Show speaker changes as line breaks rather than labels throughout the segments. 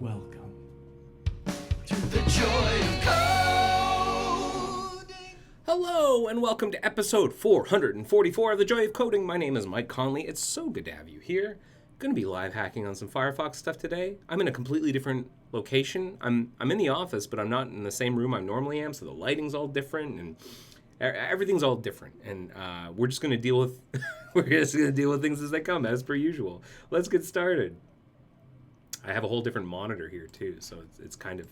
Welcome.
To the joy of coding.
Hello, and welcome to episode 444 of The Joy of Coding. My name is Mike Conley. It's so good to have you here. Going to be live hacking on some Firefox stuff today. I'm in a completely different location. I'm in the office, but I'm not in the same room I normally am, so the lighting's all different, and everything's all different. And we're just going to deal with things as they come, as per usual. Let's get started. I have a whole different monitor here too, so it's kind of,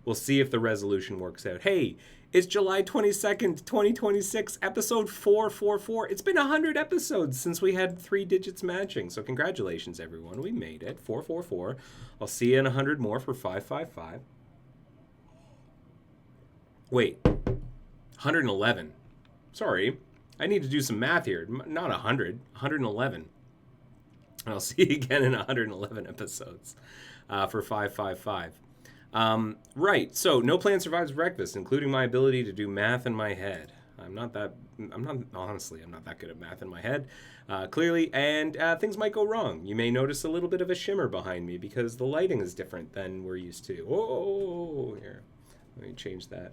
we'll see if the resolution works out. Hey, it's July 22nd, 2026, episode 444. It's been 100 episodes since we had 3 digits matching, so congratulations everyone, we made it, 444. I'll see you in 100 more for 555. Wait, 111. Sorry, I need to do some math here, not 100, 111. And I'll see you again in 111 episodes for 555. Right, so no plan survives breakfast, including my ability to do math in my head. I'm not that good at math in my head, clearly, and things might go wrong. You may notice a little bit of a shimmer behind me because the lighting is different than we're used to. Oh, here, let me change that.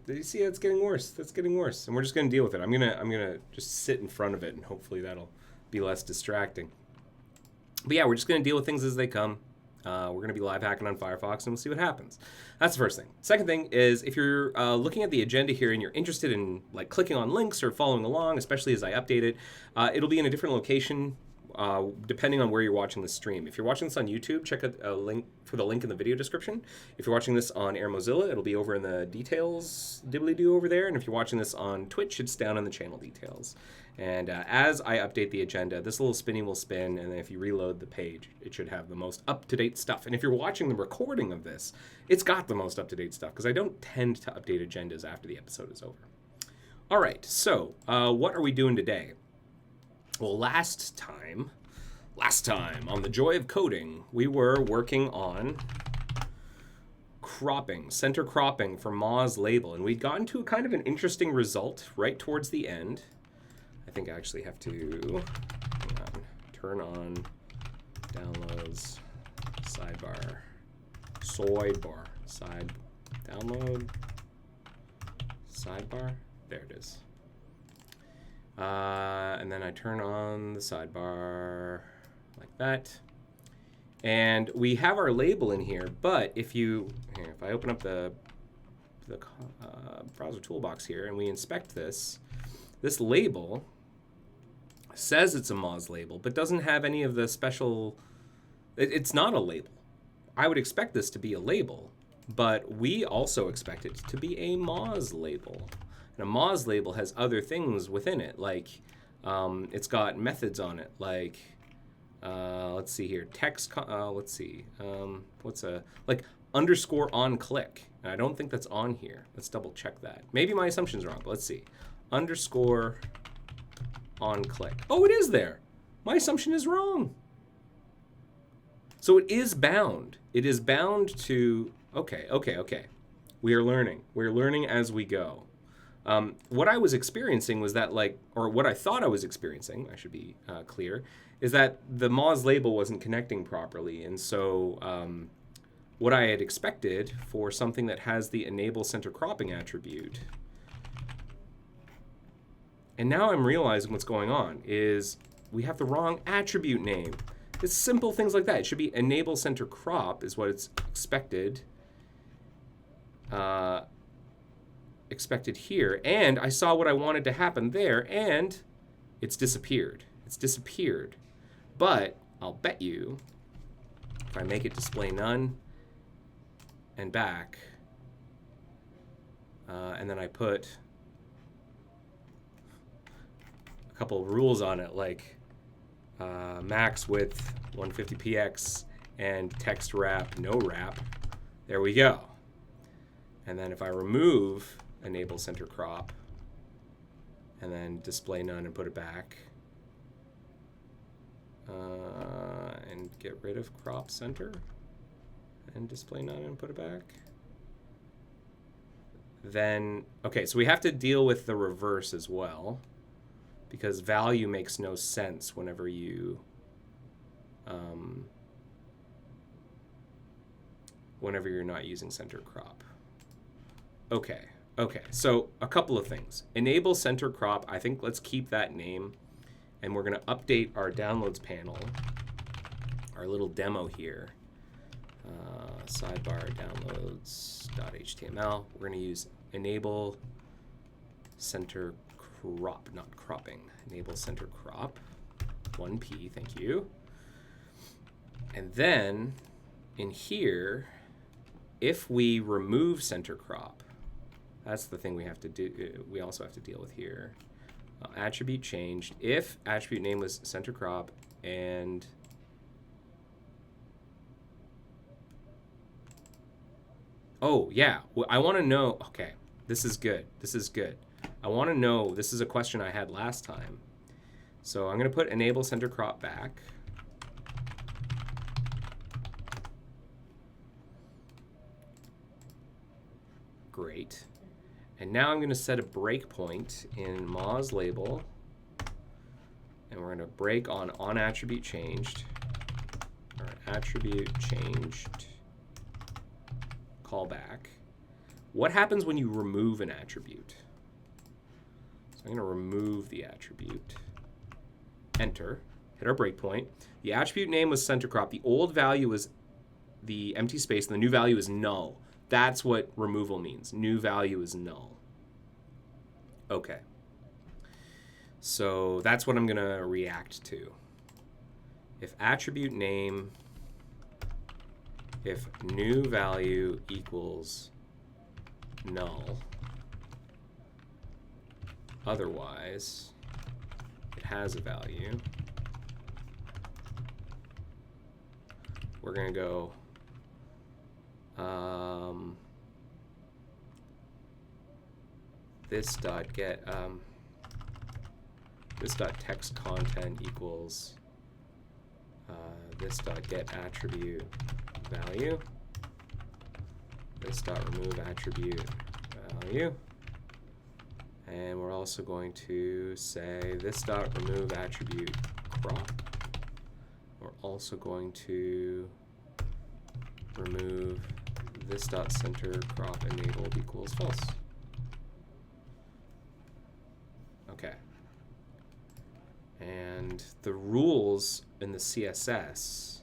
You see, it's getting worse. That's getting worse, and we're just gonna deal with it. I'm gonna just sit in front of it, and hopefully that'll be less distracting. But yeah, we're just going to deal with things as they come. We're going to be live hacking on Firefox, and we'll see what happens. That's the first thing. Second thing is, if you're looking at the agenda here and you're interested in like clicking on links or following along, especially as I update it, it'll be in a different location depending on where you're watching the stream. If you're watching this on YouTube, check out a link for the link in the video description. If you're watching this on Air Mozilla, it'll be over in the details dibbly-doo over there. And if you're watching this on Twitch, it's down in the channel details. And as I update the agenda, this little spinny will spin, and then if you reload the page, it should have the most up-to-date stuff. And if you're watching the recording of this, it's got the most up-to-date stuff, because I don't tend to update agendas after the episode is over. All right, so what are we doing today? Well, last time on The Joy of Coding, we were working on cropping, center cropping for Moz label, and we'd gotten to a kind of an interesting result right towards the end. I think I actually have to turn on downloads, download, sidebar, there it is. And then I turn on the sidebar like that. And we have our label in here, but if I open up the browser toolbox here and we inspect this label says it's a Moz label, but doesn't have any of the special, it's not a label. I would expect this to be a label, but we also expect it to be a Moz label. And a Moz label has other things within it, like it's got methods on it, like let's see here, text, like underscore on click. And I don't think that's on here. Let's double check that. Maybe my assumption's wrong, but let's see. Underscore on click. Oh, it is there. My assumption is wrong. So it is bound. It is bound to, okay. We are learning. We're learning as we go. What I was experiencing was that what I thought I was experiencing, I should be clear, is that the Moz label wasn't connecting properly. And so what I had expected for something that has the enable center cropping attribute, and now I'm realizing what's going on, is we have the wrong attribute name. It's simple things like that. It should be enable center crop is what it's expected. Expected here, and I saw what I wanted to happen there, and it's disappeared. But I'll bet you if I make it display none and back, and then I put a couple of rules on it, like max width 150px and text wrap, no wrap. There we go. And then if I remove enable center crop and then display none and put it back, and get rid of crop center and display none and put it back, then, okay, so we have to deal with the reverse as well, because value makes no sense whenever you whenever you're not using center crop. Okay, so a couple of things. Enable center crop, I think let's keep that name, and we're gonna update our downloads panel, our little demo here. Sidebar downloads.html. We're gonna use enable center crop, not cropping. Enable center crop, 1p, thank you. And then in here, if we remove center crop, that's the thing we have to do. We also have to deal with here. Attribute changed. If attribute name was center crop and oh yeah, I want to know. Okay, this is good. This is good. I want to know. This is a question I had last time. So I'm going to put enable center crop back. Great. And now I'm going to set a breakpoint in Moz label, and we're going to break on attribute changed, or attribute changed callback. What happens when you remove an attribute? So I'm going to remove the attribute. Enter. Hit our breakpoint. The attribute name was center crop. The old value was the empty space, and the new value is null. That's what removal means. New value is null. Okay. So that's what I'm going to react to. If attribute name, if new value equals null, otherwise it has a value, we're going to go this dot get this dot text content equals this dot get attribute value, this dot remove attribute value, and we're also going to say this dot remove attribute crop. We're also going to remove this dot center crop enabled equals false. Okay. And the rules in the CSS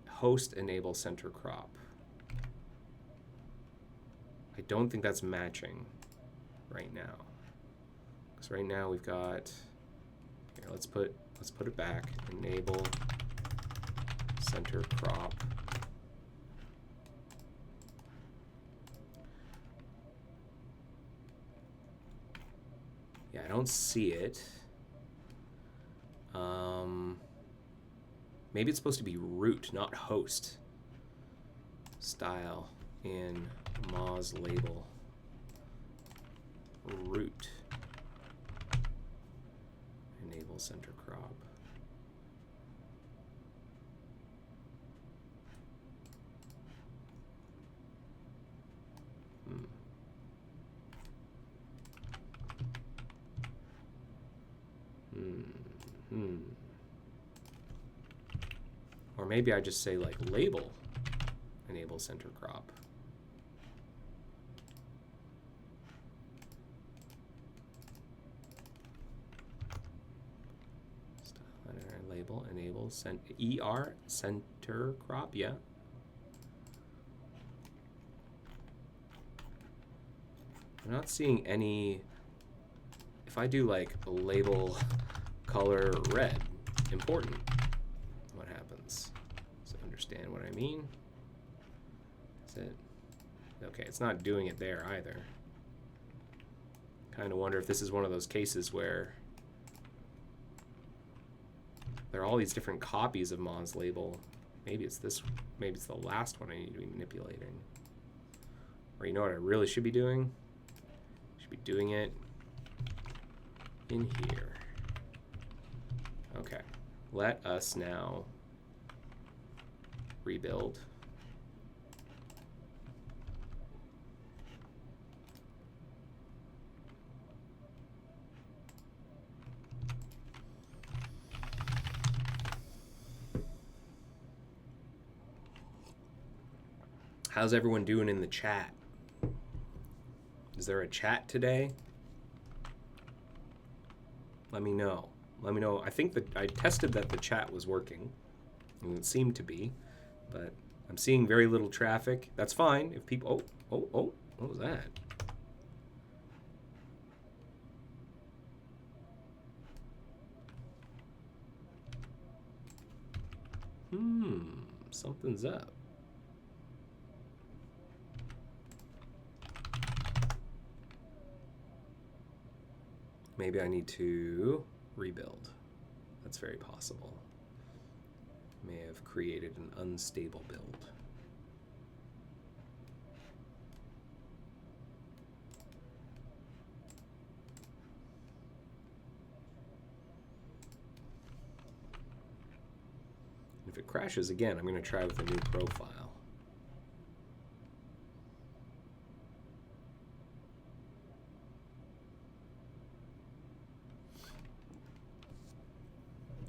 host enable center crop. I don't think that's matching right now. Because right now we've got here, let's put it back. Enable center crop. Yeah, I don't see it. Maybe it's supposed to be root, not host. Style in Moz label. Root. Enable center crop. Or maybe I just say like label enable center crop. Label enable ER center crop, yeah. I'm not seeing any. If I do like label color red, important, what happens? Does it understand what I mean? Is it? Okay, it's not doing it there either. Kind of wonder if this is one of those cases where there are all these different copies of Moz label. Maybe it's this. Maybe it's the last one I need to be manipulating. Or you know what I really should be doing? I should be doing it in here. Okay. Let us now rebuild. How's everyone doing in the chat? Is there a chat today? Let me know. Let me know. I think that I tested that the chat was working. And it seemed to be, but I'm seeing very little traffic. That's fine. If people, oh, what was that? Something's up. Maybe I need to rebuild. That's very possible. May have created an unstable build. If it crashes again, I'm going to try with a new profile.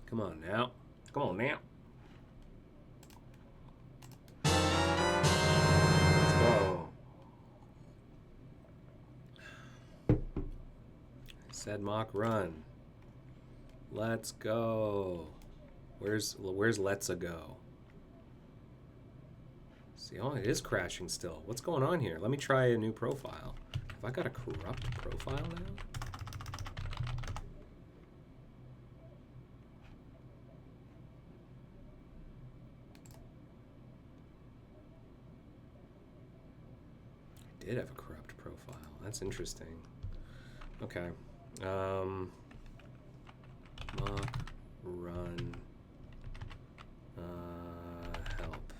Come on now. Come on now. Let's go. Said mock run. Let's go. Where's Let's Go? See, oh, it is crashing still. What's going on here? Let me try a new profile. Have I got a corrupt profile now? I did have a corrupt profile. That's interesting. Okay. Mock run. Help.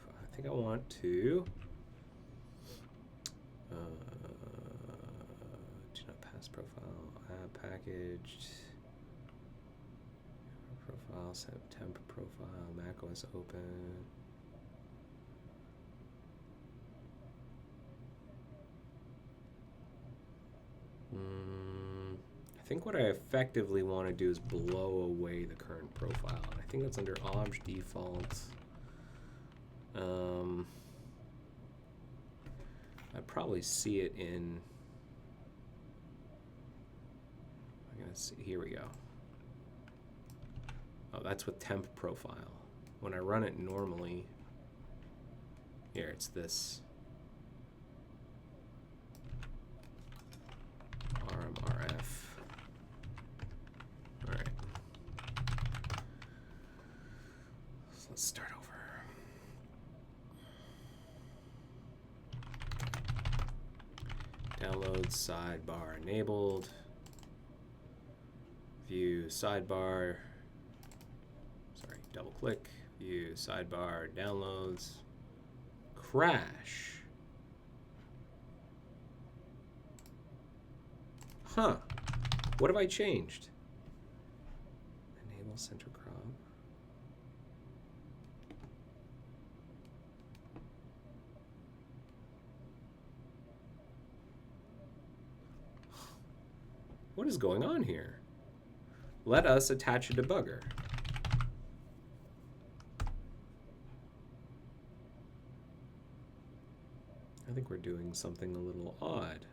I think I want to do not pass profile. Add packaged profile. Set temp profile. Mac OS open. I think what I effectively want to do is blow away the current profile. And I think that's under obj default. I'd probably see it in. I'm gonna see. Here we go. Oh, that's with temp profile. When I run it normally, here it's this. RMRF. All right. So let's start over. Download sidebar enabled. View sidebar. Sorry, double click. View sidebar downloads. Crash. Huh. What have I changed? Enable center crop. What is going on here? Let us attach a debugger. I think we're doing something a little odd.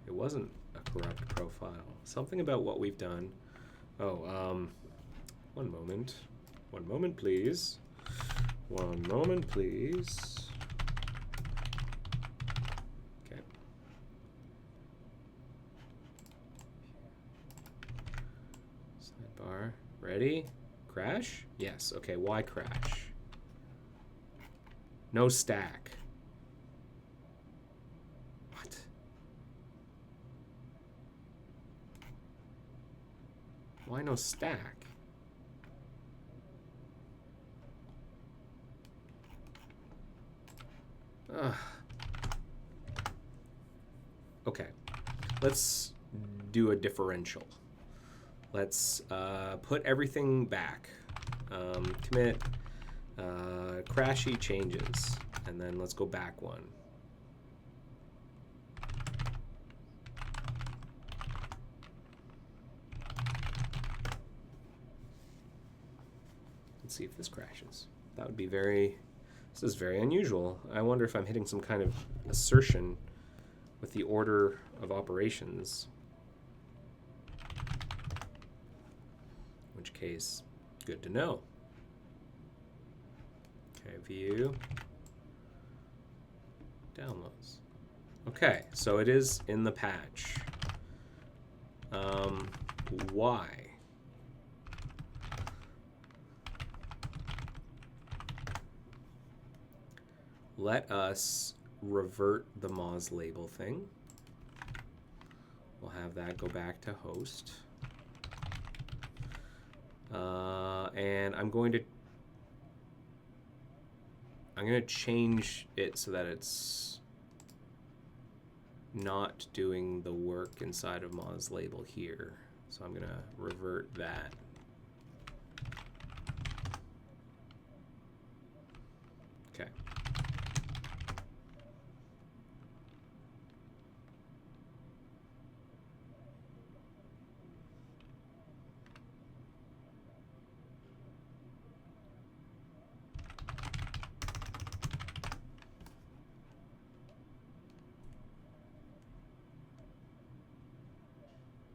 It wasn't a corrupt profile. Something about what we've done. Oh, one moment. One moment, please. One moment, please. Okay. Sidebar. Ready? Crash? Yes. Okay, why crash? No stack. Why no stack? Ugh. Okay, let's do a differential. Let's put everything back. Commit crashy changes, and then let's go back one. See if this crashes. That would be very This is very unusual. I wonder if I'm hitting some kind of assertion with the order of operations. In which case, good to know. Okay, view. Downloads. Okay, so it is in the patch. Why? Let us revert the Moz label thing. We'll have that go back to host. And I'm going to change it so that it's not doing the work inside of Moz label here. So I'm going to revert that. Okay.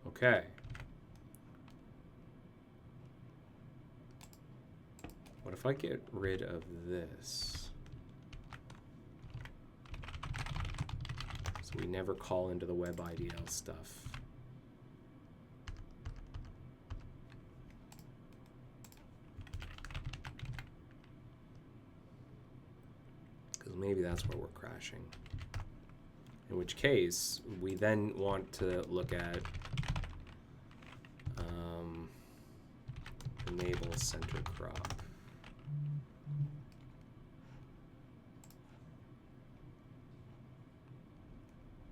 Okay. What if I get rid of this? So we never call into the WebIDL stuff. Because maybe that's where we're crashing. In which case, we then want to look at enable center crop.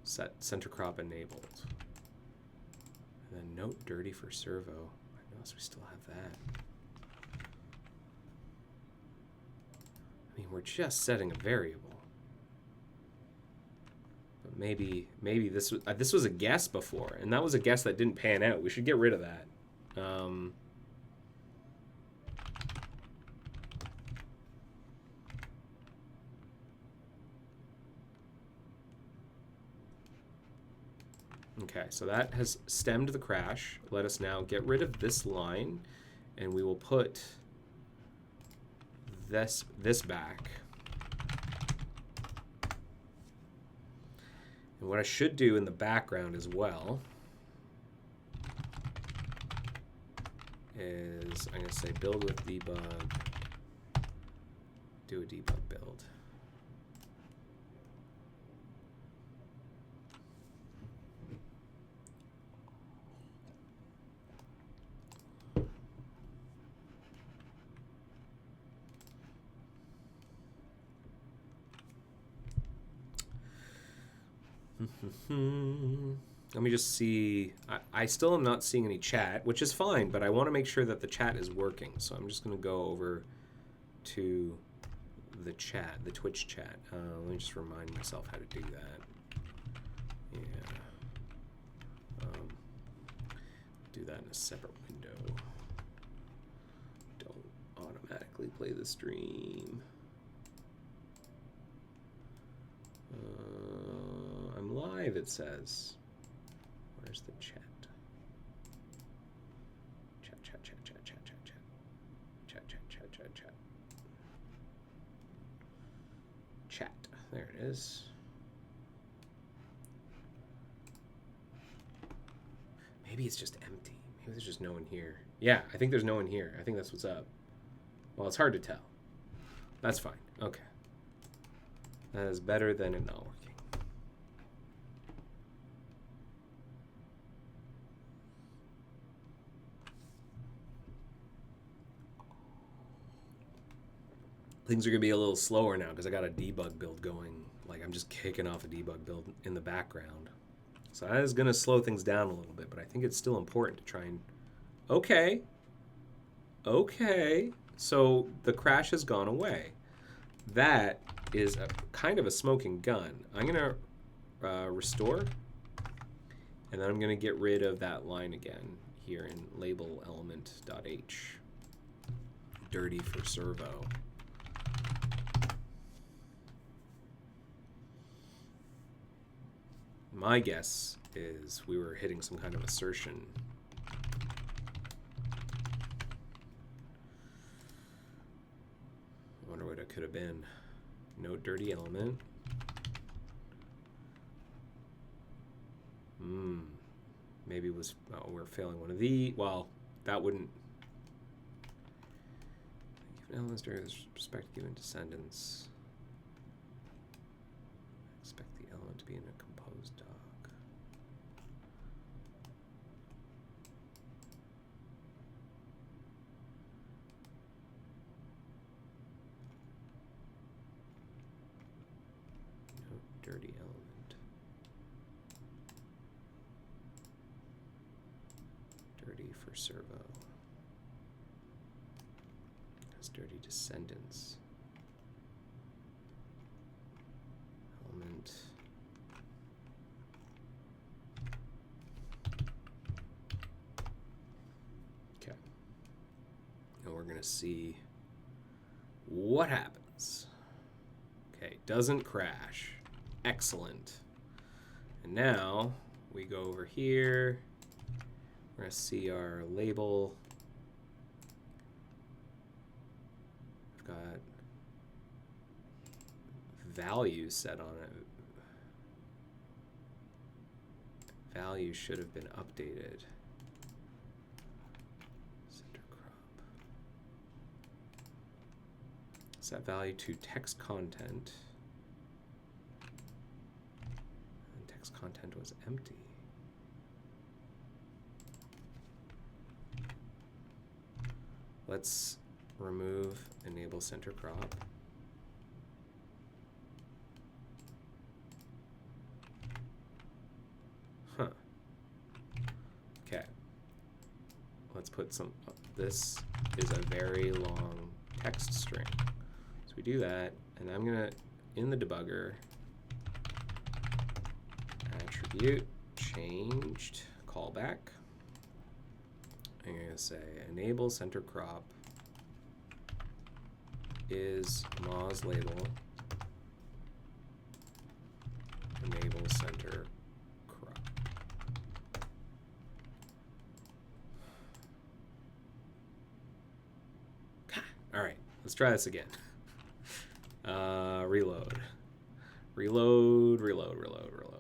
Set center crop enabled. And then note dirty for servo. I notice we still have that. I mean, we're just setting a variable. But maybe this was a guess before, and that was a guess that didn't pan out. We should get rid of that. Okay, so that has stemmed the crash. Let us now get rid of this line, and we will put this back. And what I should do in the background as well is I'm going to say build with debug, do a debug build. Let me just see. I still am not seeing any chat, which is fine, but I want to make sure that the chat is working. So I'm just going to go over to the chat, the Twitch chat. Let me just remind myself how to do that. Yeah. Do that in a separate window. Don't automatically play the stream. I'm live, it says. Where's the chat? Chat. Chat. There it is. Maybe it's just empty. Maybe there's just no one here. Yeah, I think there's no one here. I think that's what's up. Well, it's hard to tell. That's fine. Okay. That is better than it not working. Things are going to be a little slower now because I got a debug build going. Like, I'm just kicking off a debug build in the background. So that is going to slow things down a little bit, but I think it's still important to try and... Okay. So the crash has gone away. That is a kind of a smoking gun. I'm going to restore, and then I'm going to get rid of that line again here in label element.h. Dirty for servo. My guess is we were hitting some kind of assertion. I wonder what it could have been. No dirty element. Maybe it was, oh, we're failing one of the, well, that wouldn't. Given elements during this respect given descendants. Expect the element to be in a composed doc. No dirty element. Dirty for servo. Has dirty descendants. Element. Okay. And we're gonna see what happens. Okay, doesn't crash. Excellent. And now we go over here. We're gonna see our label. We've got value set on it. Value should have been updated. Center crop. Set value to text content. And text content was empty. Let's remove enable center crop. Huh. Okay. Let's put some, this is a very long text string. So we do that, and I'm gonna, in the debugger, attribute changed callback. I'm going to say enable center crop is Moz label enable center crop. All right, let's try this again. Reload. Reload, reload, reload, reload.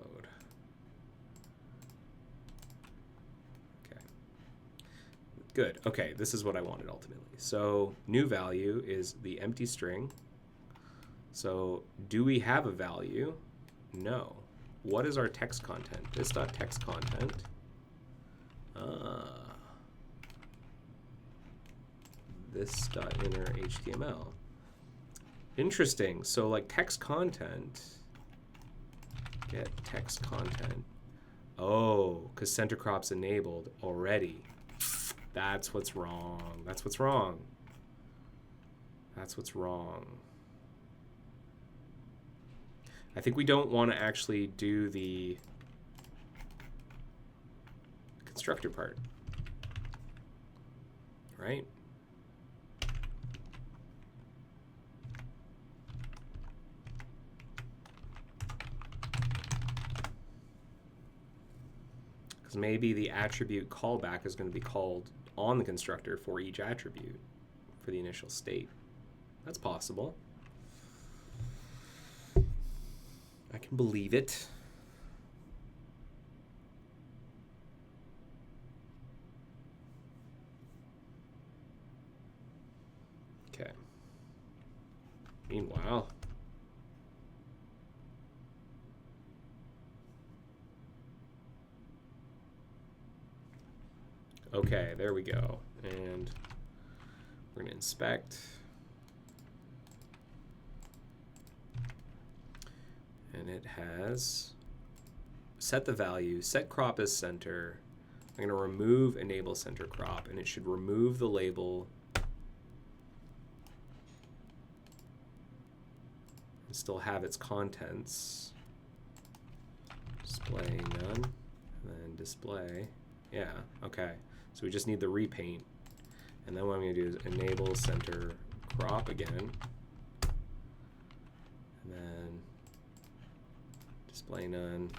Good. Okay, this is what I wanted ultimately. So new value is the empty string. So do we have a value? No. What is our text content? This.text content. This.inner HTML. Interesting. So like text content. Get text content. Oh, because center crop's enabled already. That's what's wrong. That's what's wrong. That's what's wrong. I think we don't want to actually do the constructor part. Right? Because maybe the attribute callback is going to be called on the constructor for each attribute for the initial state. That's possible. I can believe it. Okay. Meanwhile, okay, there we go. And we're going to inspect. And it has set the value, set crop as center. I'm going to remove enable center crop, and it should remove the label and still have its contents. Display none, and then display. Yeah, okay. So we just need the repaint. And then what I'm going to do is enable center crop again. And then display none.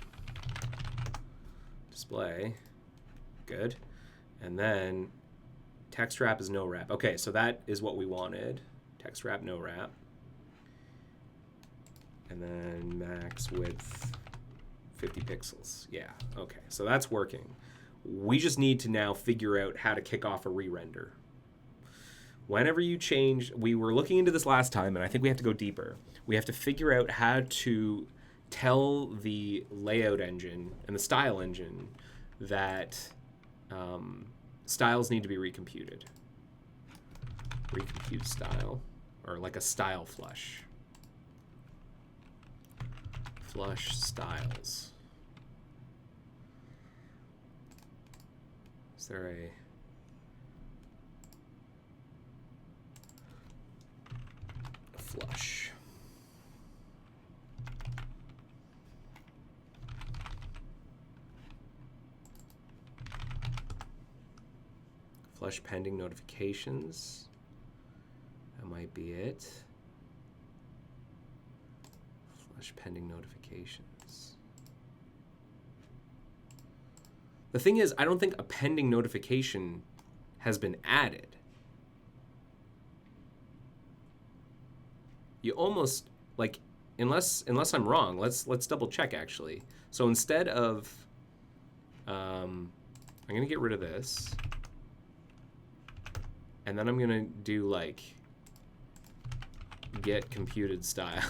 display. Good. And then text wrap is no wrap. Okay, so that is what we wanted. Text wrap, no wrap. And then max width 50 pixels. Yeah, okay, so that's working. We just need to now figure out how to kick off a re-render. Whenever you change, we were looking into this last time, and I think we have to go deeper. We have to figure out how to tell the layout engine and the style engine that styles need to be recomputed. Recompute style, or like a style flush. Flush styles. Is there a flush? Flush pending notifications. That might be it. Flush pending notifications. The thing is, I don't think a pending notification has been added. You almost, like, unless I'm wrong, let's double check actually. So instead of, I'm gonna get rid of this, and then I'm gonna do like get computed style.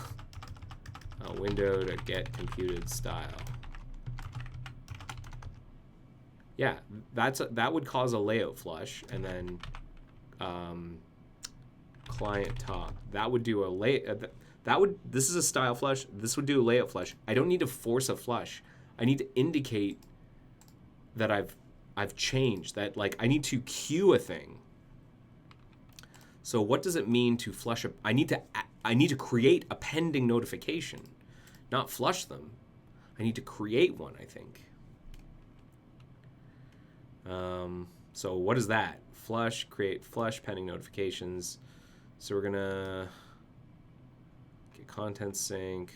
Window to get computed style. Yeah, that would cause a layout flush, and then client top. That would do a this is a style flush. This would do a layout flush. I don't need to force a flush. I need to indicate that I've changed, that like I need to queue a thing. So what does it mean to flush I need to create a pending notification, not flush them. I need to create one, I think. So what is that? Flush, create flush, pending notifications. So we're gonna get content sync.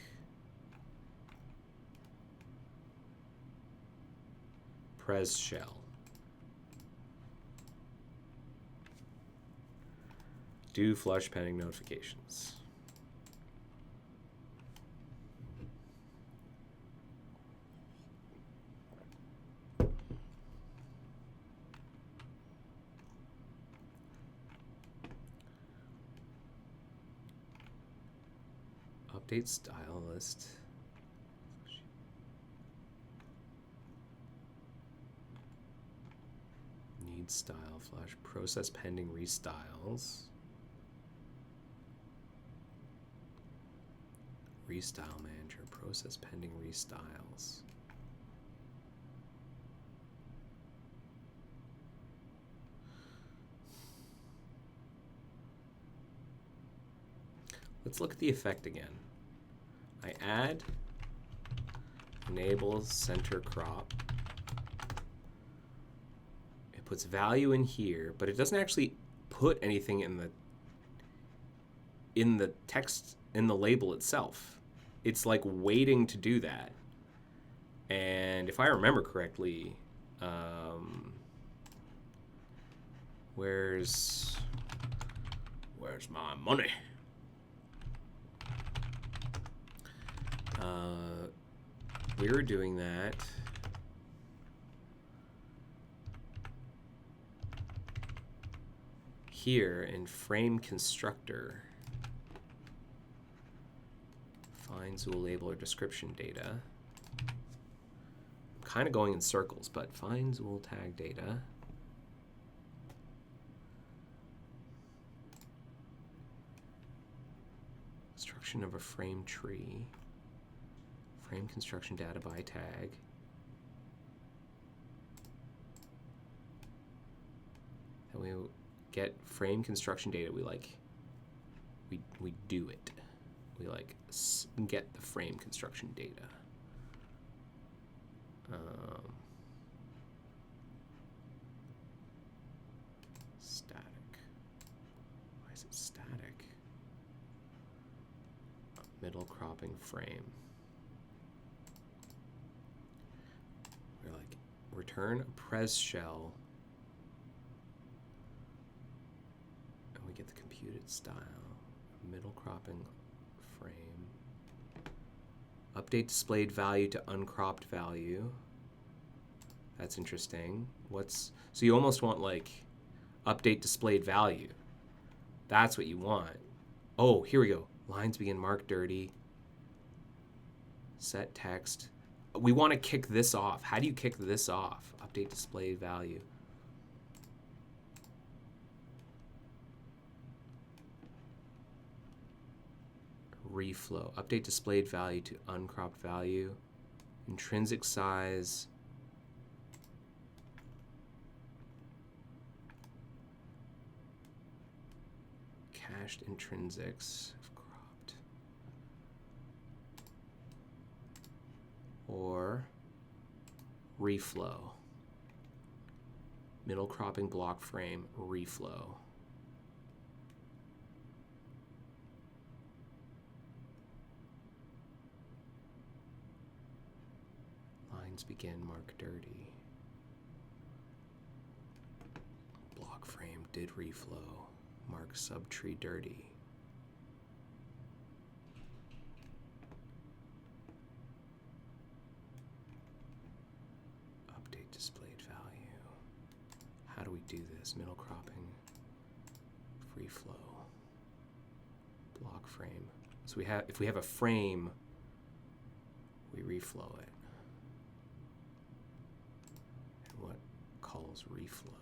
Pres shell. Do flush pending notifications. Update style list. Need style flush. Process pending restyles. Restyle manager. Process pending restyles. Let's look at the effect again. I add, enable center crop. It puts value in here, but it doesn't actually put anything in the text, in the label itself. It's like waiting to do that. And if I remember correctly, where's my money? We were doing that. Here in frame constructor. Find Zool label or description data. I'm kind of going in circles, but find Zool tag data. Construction of a frame tree. Frame construction data by tag. Then we get frame construction data. We do it. We like get the frame construction data. Static. Why is it static? Middle cropping frame. We're like return a pres shell. And we get the computed style. Middle cropping frame. Update displayed value to uncropped value. That's interesting. So you almost want like update displayed value. That's what you want. Oh, here we go. Lines begin marked dirty. Set text. We want to kick this off. How do you kick this off? Update display value. Reflow. Update displayed value to uncropped value. Intrinsic size. Cached intrinsics. Cropped. Or reflow. Middle cropping block frame, reflow. Lines begin mark dirty. Block frame did reflow. Mark subtree dirty. Update displayed value. How do we do this? Middle cropping, free flow, block frame. So if we have a frame, we reflow it. And what calls reflow?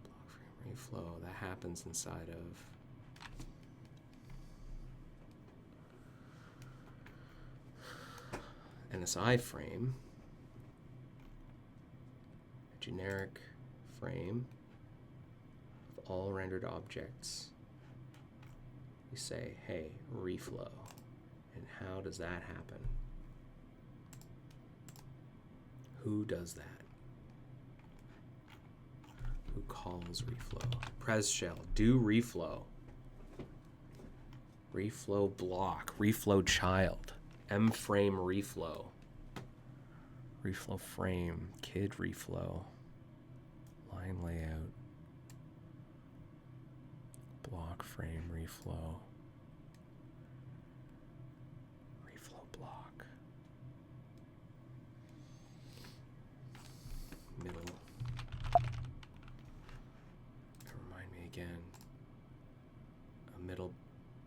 Block frame reflow. That happens inside of NSI frame, a generic frame of all rendered objects. We say, hey, reflow. And how does that happen? Who does that? Who calls reflow? Pres shell, do reflow. Reflow block, reflow child. M-frame reflow. Reflow frame, kid reflow. Line layout. Block frame reflow. Reflow block. Middle. Remind me again. A middle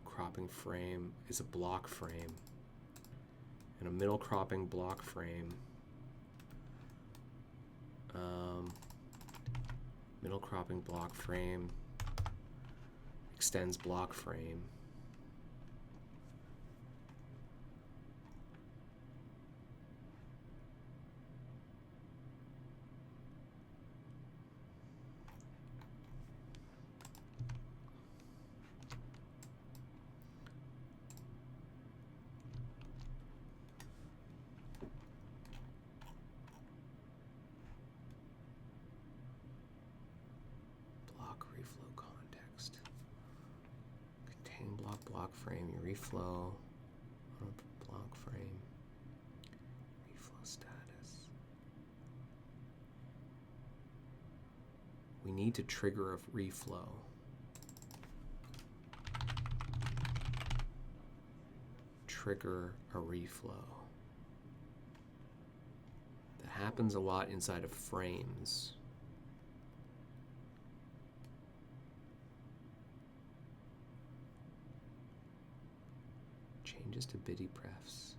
cropping frame is a block frame. And a middle cropping block frame. Middle cropping block frame extends block frame. Block frame, you reflow on a block frame, reflow status. We need to trigger a reflow. Trigger a reflow. That happens a lot inside of frames. Changes to biddy prefs.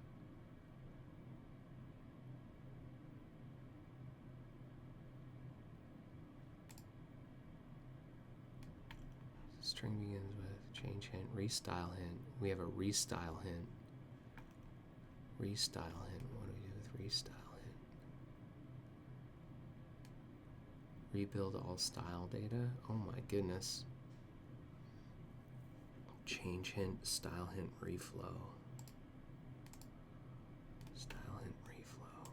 String begins with change hint, restyle hint. We have a restyle hint. Restyle hint. What do we do with restyle hint? Rebuild all style data. Oh my goodness. Change hint, style hint, reflow. Style hint, reflow.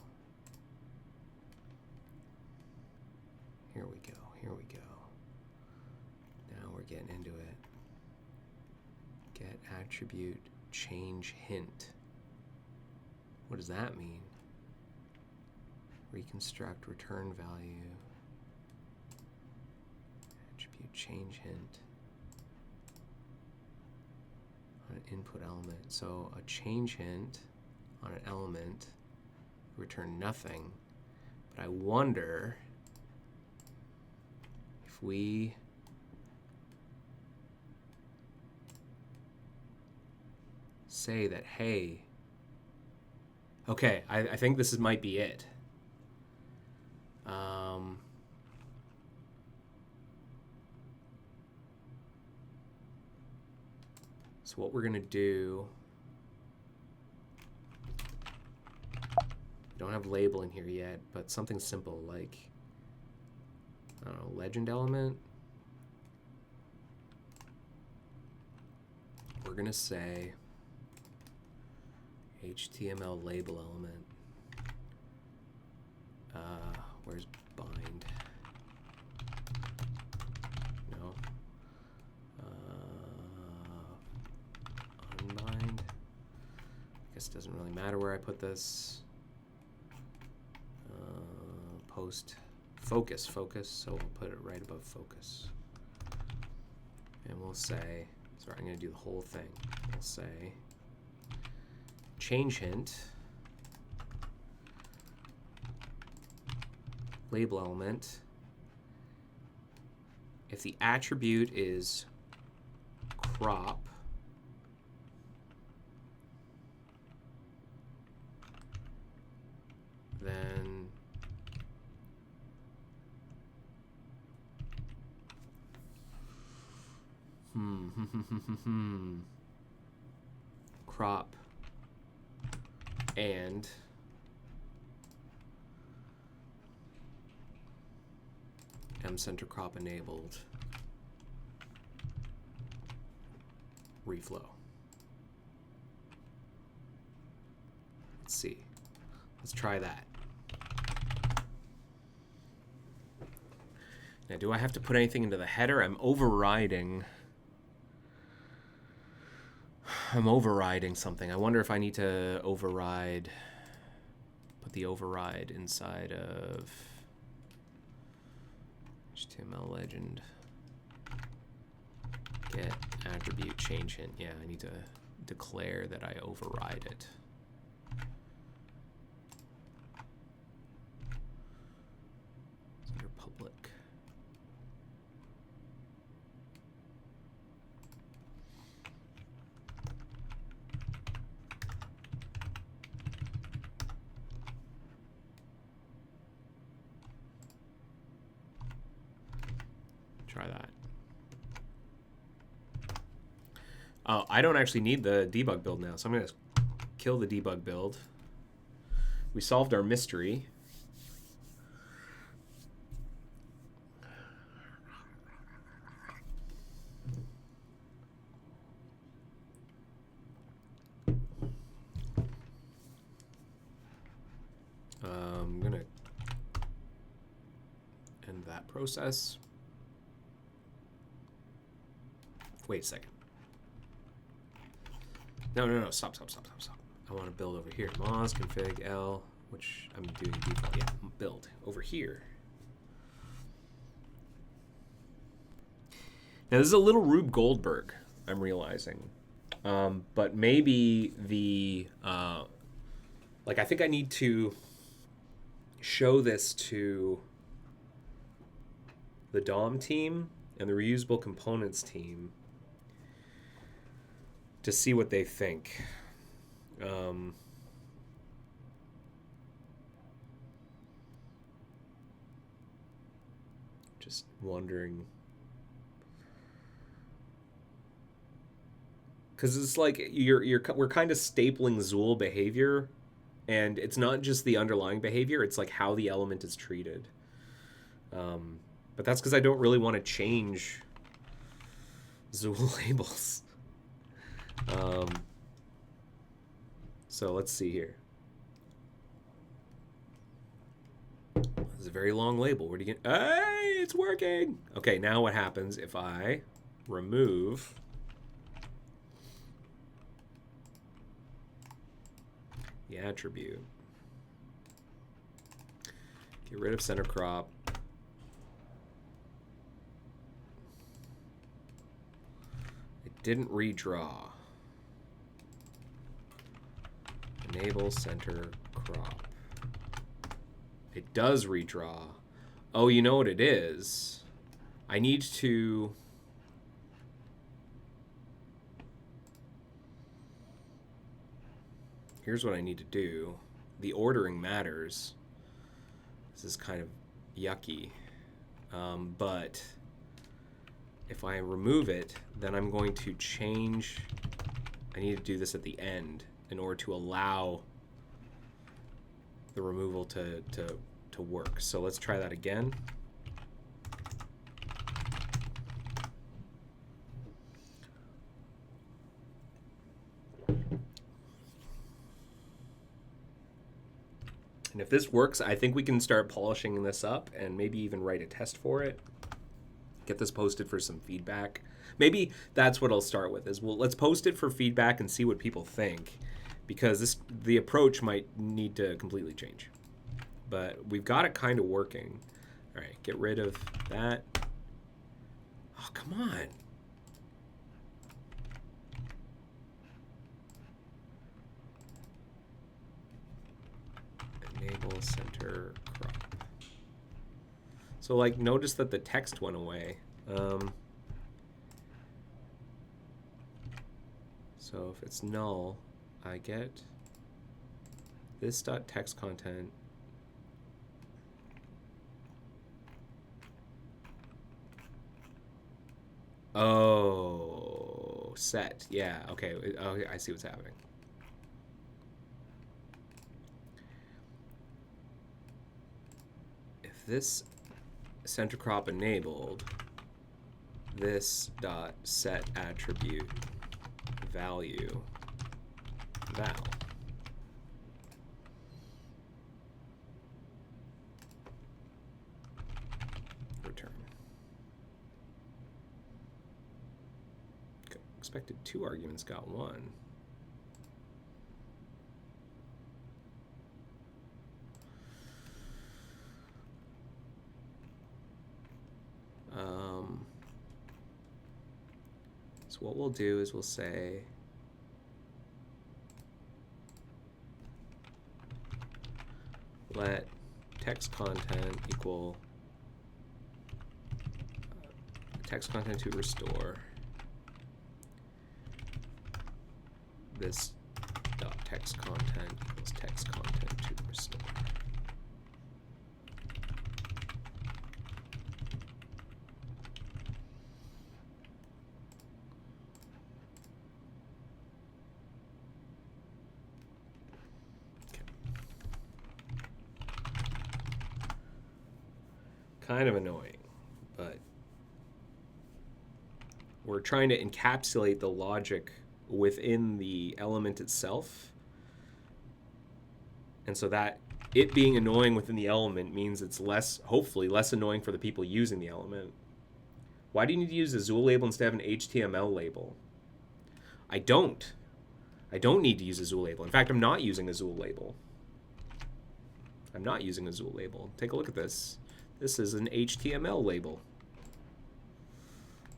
Here we go, here we go. Now we're getting into it. Get attribute change hint. What does that mean? Reconstruct return value. Attribute change hint. On an input element. So a change hint on an element return nothing. But I wonder if we say that, hey, okay, I think this might be it. So what we're gonna do, we don't have label in here yet, but something simple like, I don't know, legend element. We're gonna say HTML label element. Where's bind? No. Unbind. I guess it doesn't really matter where I put this. Post focus. So we'll put it right above focus. And we'll say, sorry, I'm going to do the whole thing. We'll say change hint, label element. If the attribute is crop, then crop and mcenter crop enabled reflow. Let's see. Let's try that. Now, do I have to put anything into the header? I'm overriding something. I wonder if I need to override, put the override inside of HTML legend. Get attribute change hint. Yeah, I need to declare that I override it. It's under public. Try that. Oh, I don't actually need the debug build now, so I'm going to kill the debug build. We solved our mystery. I'm going to end that process. Wait a second. No, stop. I want to build over here. Moz config L, which I'm doing default. Yeah, build over here. Now this is a little Rube Goldberg, I'm realizing. But maybe the, like I think I need to show this to the DOM team and the reusable components team to see what they think. Just wondering, because it's like we're kind of stapling Zool behavior, and it's not just the underlying behavior; it's like how the element is treated. But that's because I don't really want to change Zool labels. So let's see here. This is a very long label. Where do you get? Hey, it's working. Okay, now what happens if I remove the attribute. Get rid of center crop. It didn't redraw. Enable center crop. It does redraw. Oh, you know what it is? I need to... Here's what I need to do. The ordering matters. This is kind of yucky. But if I remove it, then I'm going to change... I need to do this at the end in order to allow the removal to work. So let's try that again. And if this works, I think we can start polishing this up and maybe even write a test for it. Get this posted for some feedback. Maybe that's what I'll start with is, well, let's post it for feedback and see what people think, because the approach might need to completely change. But we've got it kind of working. All right, get rid of that. Oh, come on. Enable center crop. So, like, notice that the text went away. So if it's null, I get this dot text content. Oh, set. Yeah. Okay. Okay, I see what's happening. If this center crop enabled, this dot set attribute value val. Return. Okay. Expected 2 arguments, got 1. So what we'll do is we'll say let text content equal text content to restore this dot text content equals text content to restore. Kind of annoying, but we're trying to encapsulate the logic within the element itself. And so that it being annoying within the element means it's less, hopefully less annoying for the people using the element. Why do you need to use a Zool label instead of an HTML label? I don't need to use a Zool label. In fact, I'm not using a Zool label. I'm not using a Zool label. Take a look at this. This is an HTML label.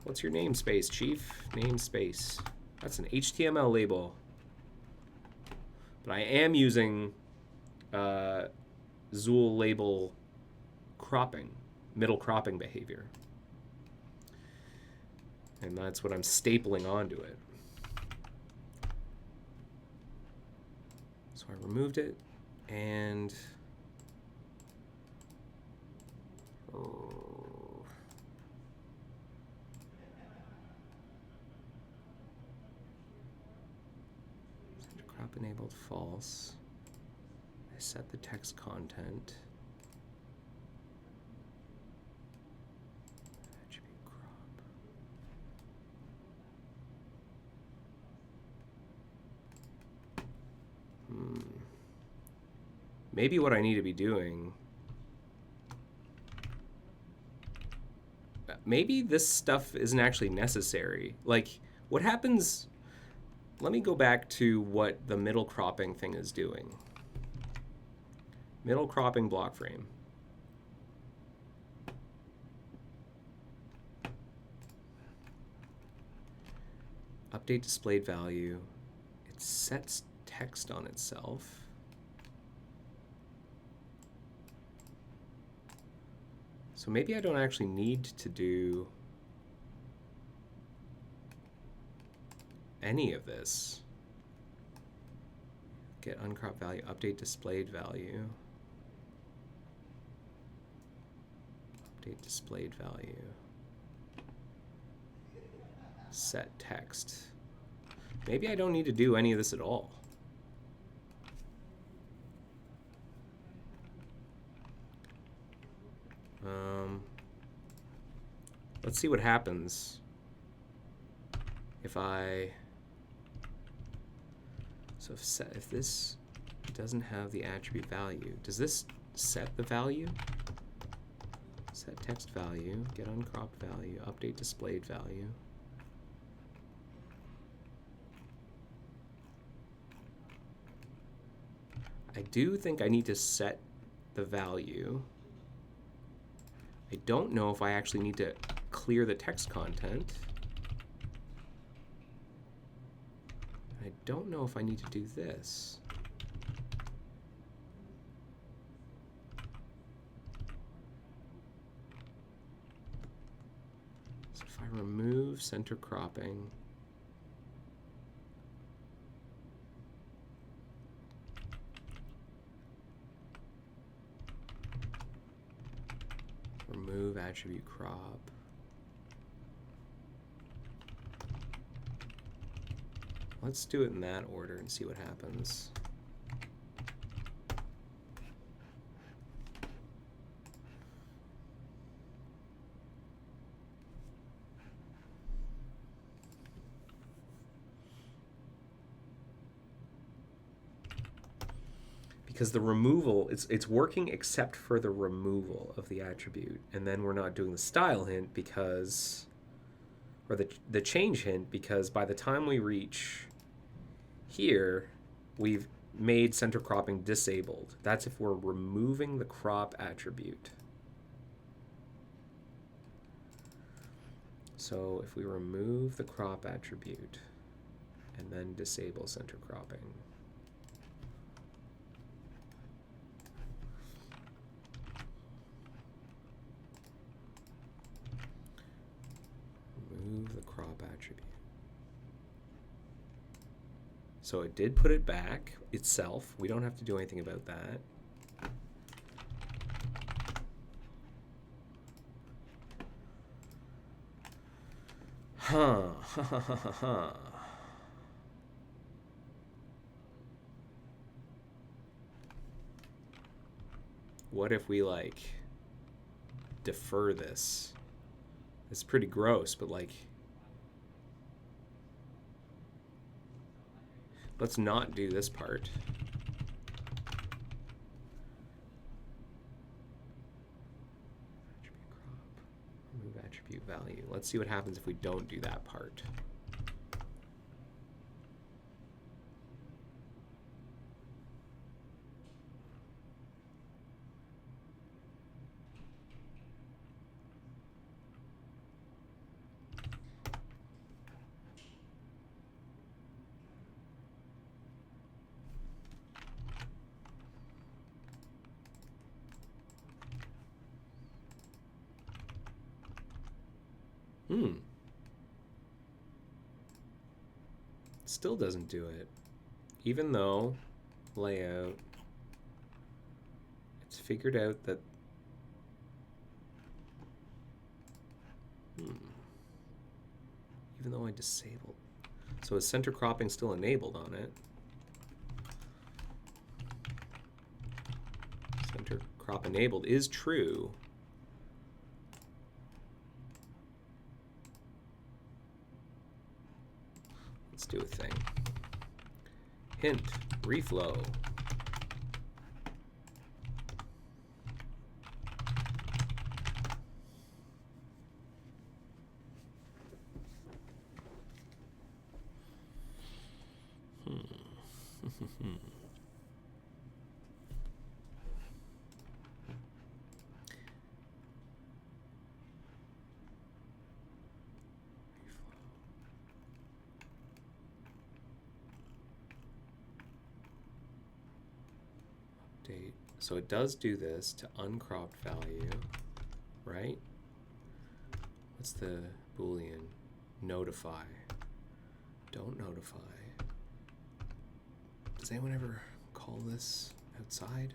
What's your namespace, Chief? Namespace. That's an HTML label. But I am using Zool label cropping, middle cropping behavior. And that's what I'm stapling onto it. So I removed it, and crop enabled false. I set the text content. Attribute crop. Maybe what I need to be doing, maybe this stuff isn't actually necessary. Like, what happens let me go back to what the middle cropping thing is doing. Middle cropping block frame. Update displayed value. It sets text on itself. So maybe I don't actually need to do any of this. Get uncropped value, update displayed value. Update displayed value. Set text. Maybe I don't need to do any of this at all. Let's see what happens if I... So if this doesn't have the attribute value, does this set the value? Set text value, get uncropped value, update displayed value. I do think I need to set the value. I don't know if I actually need to clear the text content. I don't know if I need to do this. So if I remove center cropping, remove attribute crop, let's do it in that order and see what happens. Because the removal, it's working except for the removal of the attribute, and then we're not doing the style hint because, or the change hint, because by the time we reach here, we've made center cropping disabled. That's if we're removing the crop attribute. So if we remove the crop attribute and then disable center cropping, remove the crop attribute. So it did put it back itself. We don't have to do anything about that. Huh. What if we like defer this? It's pretty gross, but like, let's not do this part. Attribute crop, remove attribute value. Let's see what happens if we don't do that part. Still doesn't do it. Even though layout, it's figured out that even though I disabled, so is center cropping still enabled on it? Center crop enabled is true. Let's do a thing. Hint, reflow. Update. So it does do this to uncropped value, right? What's the Boolean? Notify. Don't notify. Does anyone ever call this outside?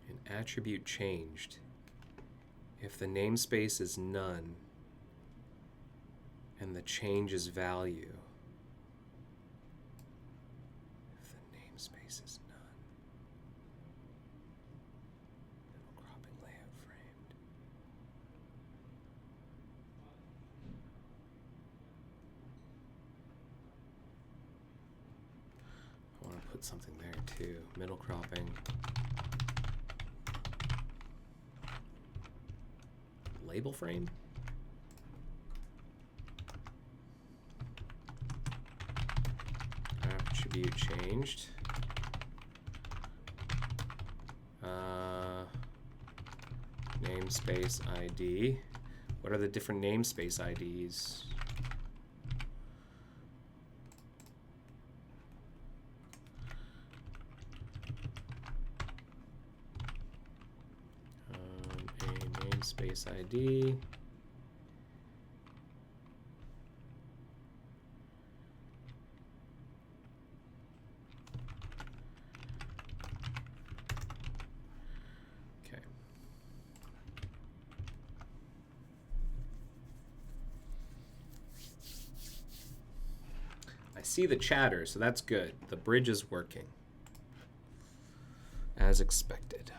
An attribute changed. If the namespace is none and the change is value. If the namespace is none. Middle cropping layout framed. I want to put something there too. Middle cropping. Label frame? Attribute changed. Namespace ID. What are the different namespace IDs? A namespace ID. Okay. I see the chatter, so that's good. The bridge is working as expected.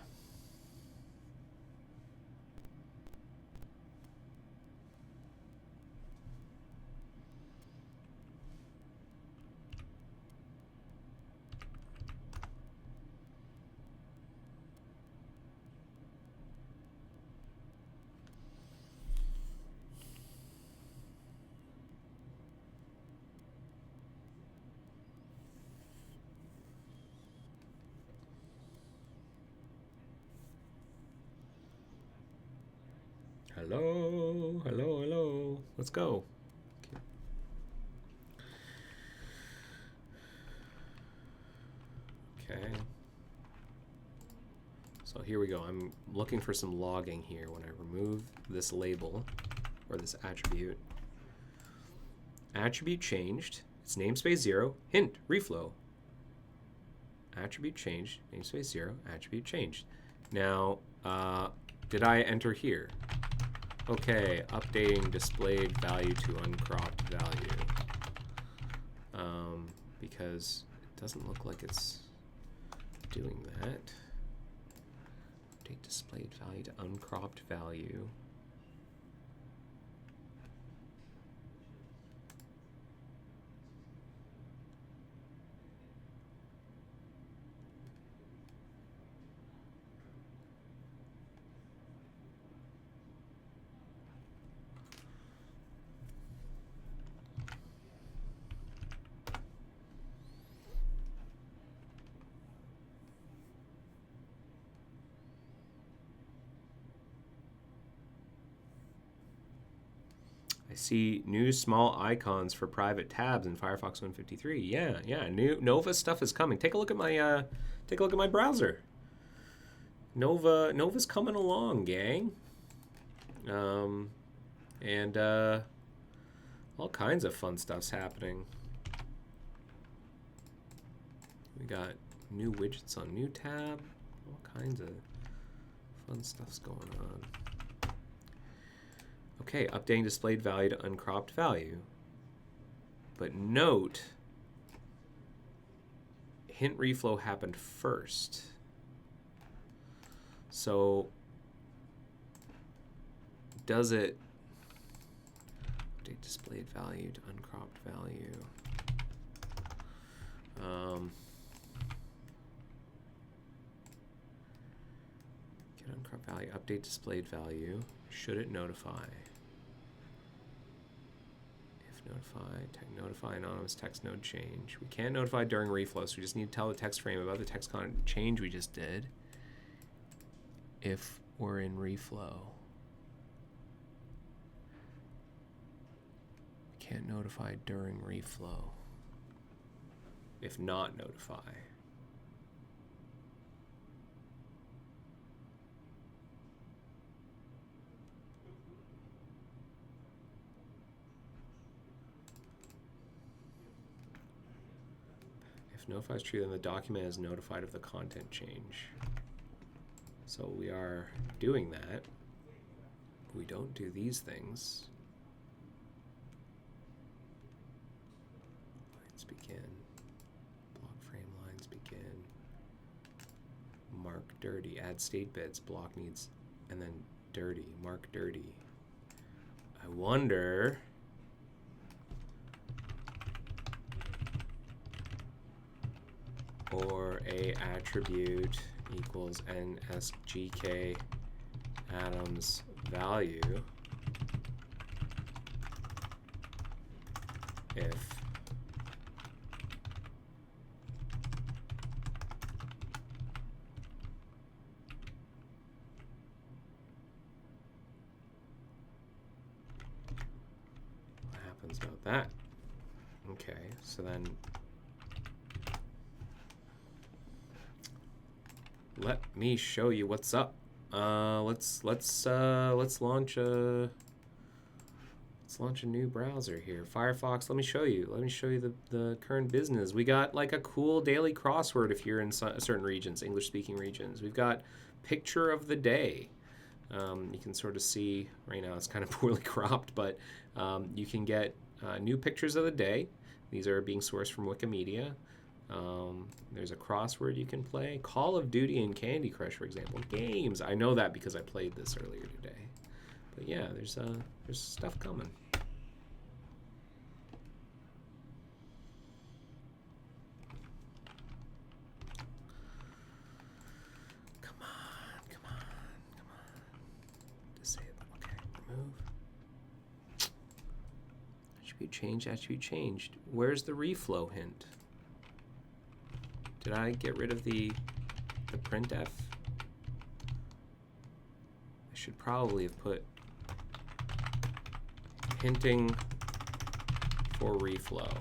Hello, hello, hello. Let's go. Okay. So here we go. I'm looking for some logging here when I remove this label or this attribute. Attribute changed. It's namespace 0. Hint, reflow. Attribute changed. Namespace 0. Attribute changed. Now, did I enter here? Okay, updating displayed value to uncropped value. Because it doesn't look like it's doing that. Update displayed value to uncropped value. I see new small icons for private tabs in Firefox 153. Yeah, new Nova stuff is coming. Take a look at my browser. Nova's coming along, gang. And all kinds of fun stuff's happening. We got new widgets on new tab. All kinds of fun stuff's going on. Okay, updating displayed value to uncropped value. But note, hint reflow happened first. So, does it update displayed value to uncropped value? Get uncropped value, update displayed value. Should it notify? Notify anonymous text node change. We can't notify during reflow, so we just need to tell the text frame about the text content change we just did if we're in reflow. We Can't notify during reflow. If not notify. If notify is true, then the document is notified of the content change. So we are doing that. We don't do these things. Lines begin. Block frame lines begin. Mark dirty. Add state bits. Block needs, and then dirty. Mark dirty. I wonder. Or a attribute equals nsgk atoms value if what happens about that? Okay, so then let me show you what's up. Let's launch a new browser here. Firefox. Let me show you. Let me show you the current business. We got like a cool daily crossword if you're in certain regions, English-speaking regions. We've got picture of the day. You can sort of see right now it's kind of poorly cropped, but you can get new pictures of the day. These are being sourced from Wikimedia. There's a crossword you can play. Call of Duty and Candy Crush, for example. Games. I know that because I played this earlier today. But yeah, there's stuff coming. Come on. Disable. Okay, remove. Attribute changed. Where's the reflow hint? Did I get rid of the printf? I should probably have put hinting for reflow.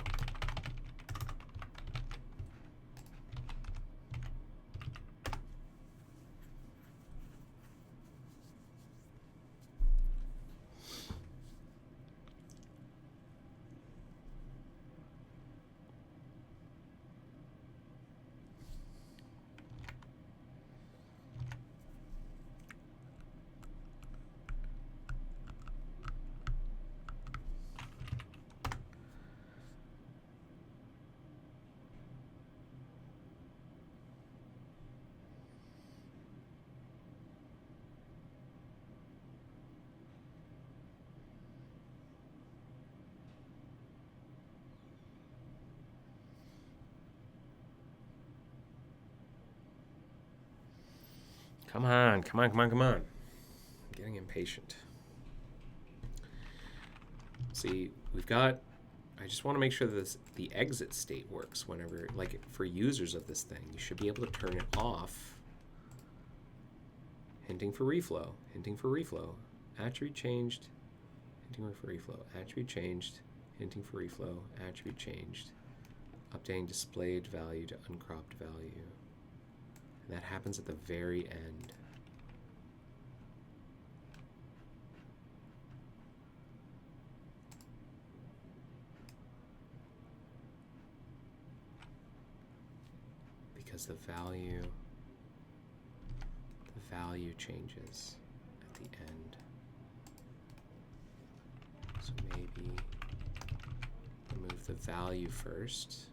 Come on. I'm getting impatient. See, we've got, I just want to make sure that the exit state works whenever, like for users of this thing, you should be able to turn it off. Hinting for reflow. Attribute changed. Hinting for reflow. Attribute changed. Hinting for reflow. Attribute changed. Updating displayed value to uncropped value. And that happens at the very end. Because the value changes at the end. So maybe remove the value first.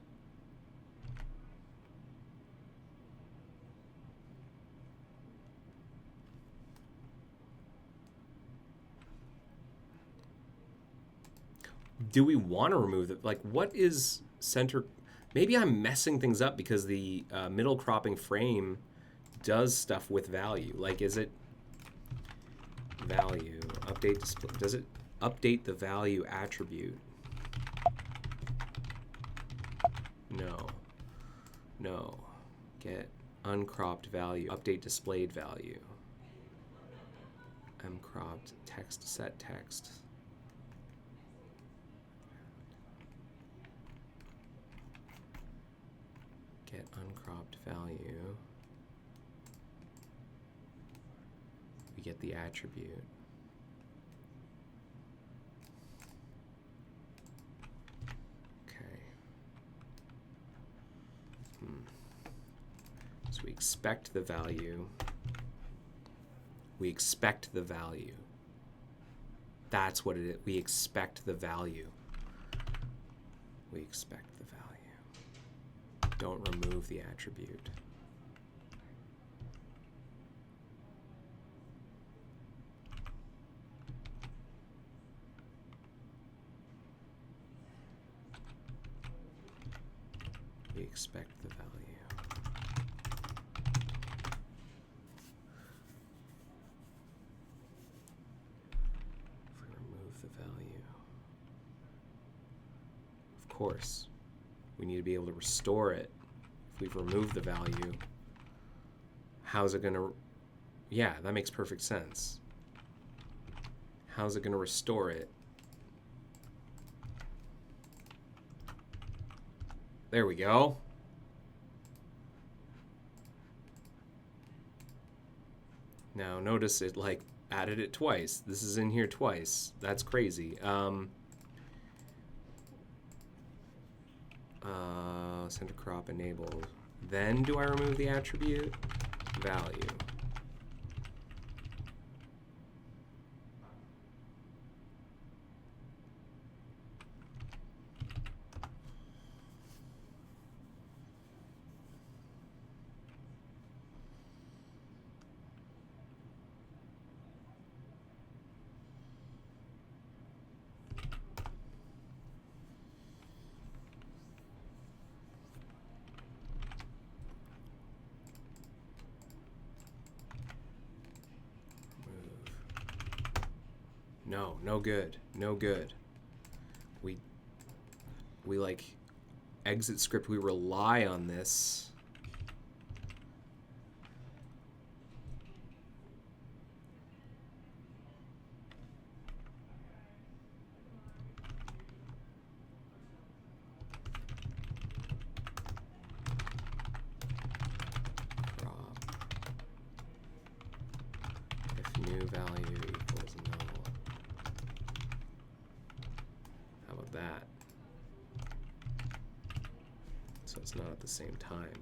Do we want to remove it? Like, what is center? Maybe I'm messing things up because the middle cropping frame does stuff with value. Like, is it value update display? Does it update the value attribute? No. Get uncropped value. Update displayed value. Uncropped text set text. uncropped value, we get the attribute. Okay. So we expect the value. We expect the value. That's what it is. We expect the value. We expect the value. Don't remove the attribute. We expect the value. If we remove the value, of course, we need to be able to restore it. If we've removed the value, how's it going to... Yeah, that makes perfect sense. How's it going to restore it? There we go. Now notice it like added it twice. This is in here twice. That's crazy. Center crop enabled. Then do I remove the attribute? Value. No, no good. No good. We like exit script, we rely on this. Crop. If new value equals null. How about that? So it's not at the same time.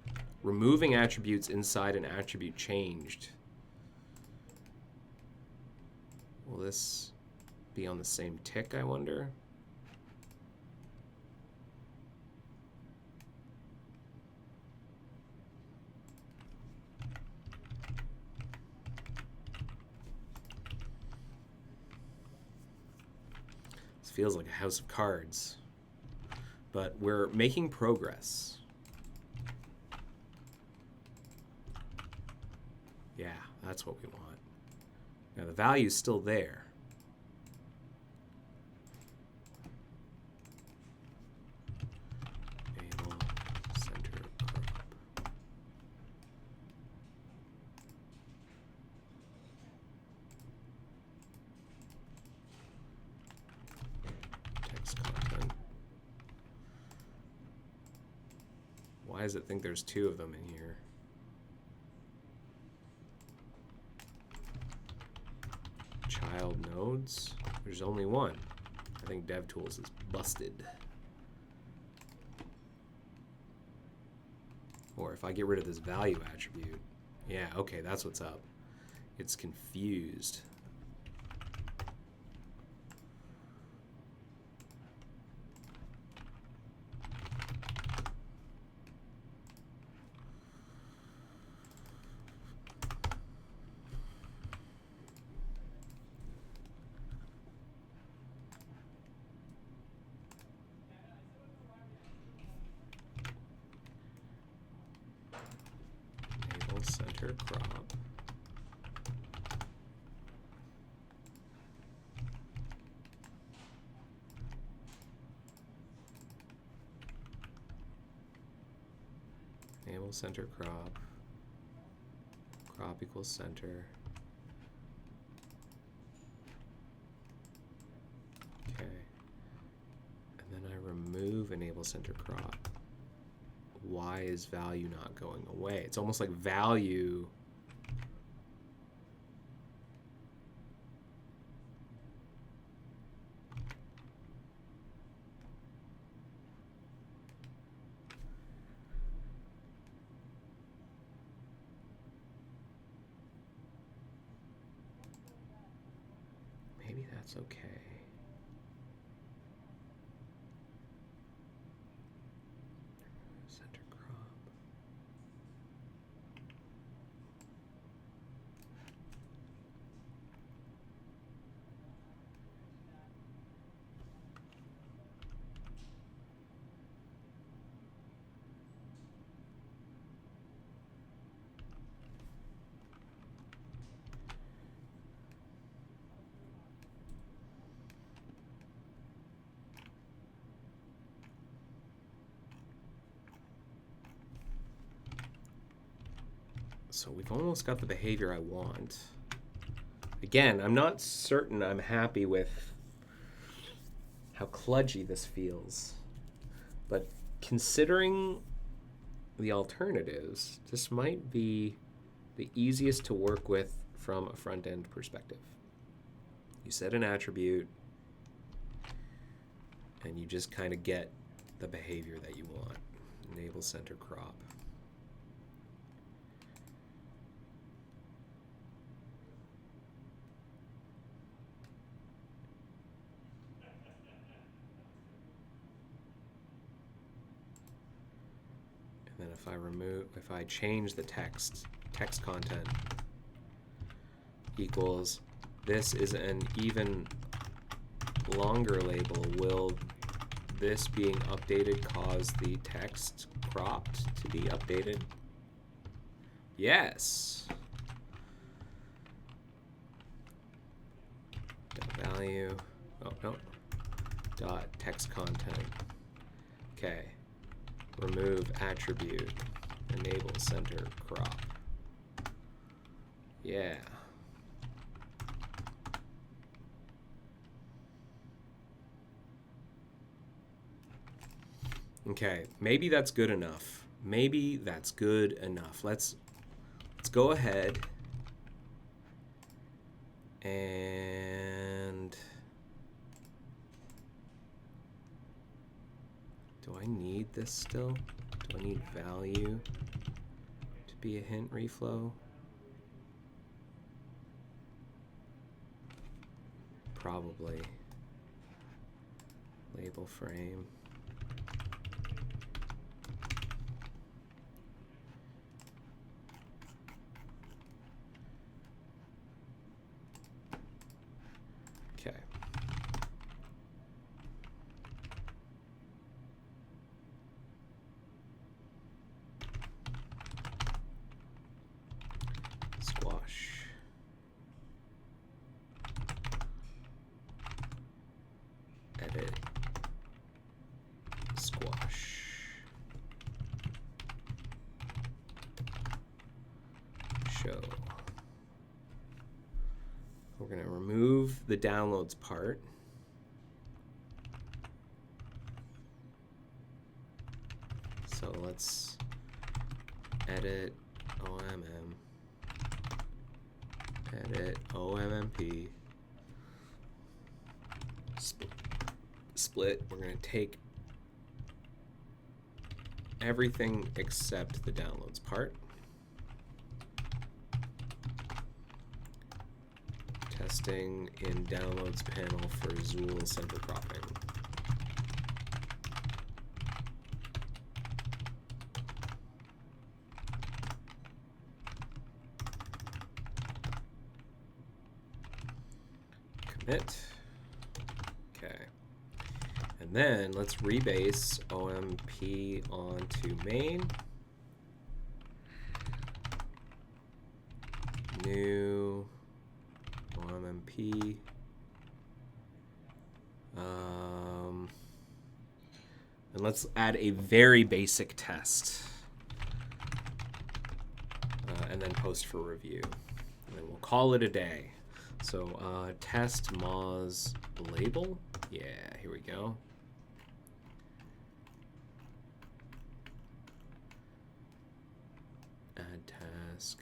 Removing attributes inside an attribute changed. Will this be on the same tick, I wonder? This feels like a house of cards. But we're making progress. Yeah, that's what we want. Now the value's still there. Enable center crop. Text content. Why does it think there's two of them in here? Child nodes? There's only one. I think DevTools is busted. Or if I get rid of this value attribute. Yeah, okay, that's what's up. It's confused. Enable center crop. Enable center crop. Crop equals center. Okay. And then I remove enable center crop. why is value not going away? It's almost like value maybe that's okay. Center crop. So we've almost got the behavior I want. Again, I'm not certain I'm happy with how kludgy this feels. But considering the alternatives, this might be the easiest to work with from a front-end perspective. You set an attribute, and you just kind of get the behavior that you want. Enable center crop. And then if I change the text content equals, this is an even longer label, will this being updated cause the text cropped to be updated? Yes. Dot value, oh no, dot text content. Okay. Remove attribute, enable center crop. Yeah. Okay, maybe that's good enough. Maybe that's good enough. Let's go ahead and do I need this still? Do I need value to be a hint reflow? Probably. Label frame. Okay. Squash. Edit. Squash. Show. We're going to remove the downloads part. So let's edit OMM. Edit OMMP. Split. We're going to take everything except the downloads part. Testing in downloads panel for Zool center cropping. Commit. Okay. And then let's rebase OMP onto main. New OMP. And let's add a very basic test. And then post for review. And then we'll call it a day. So test Moz label. Yeah, here we go. mask.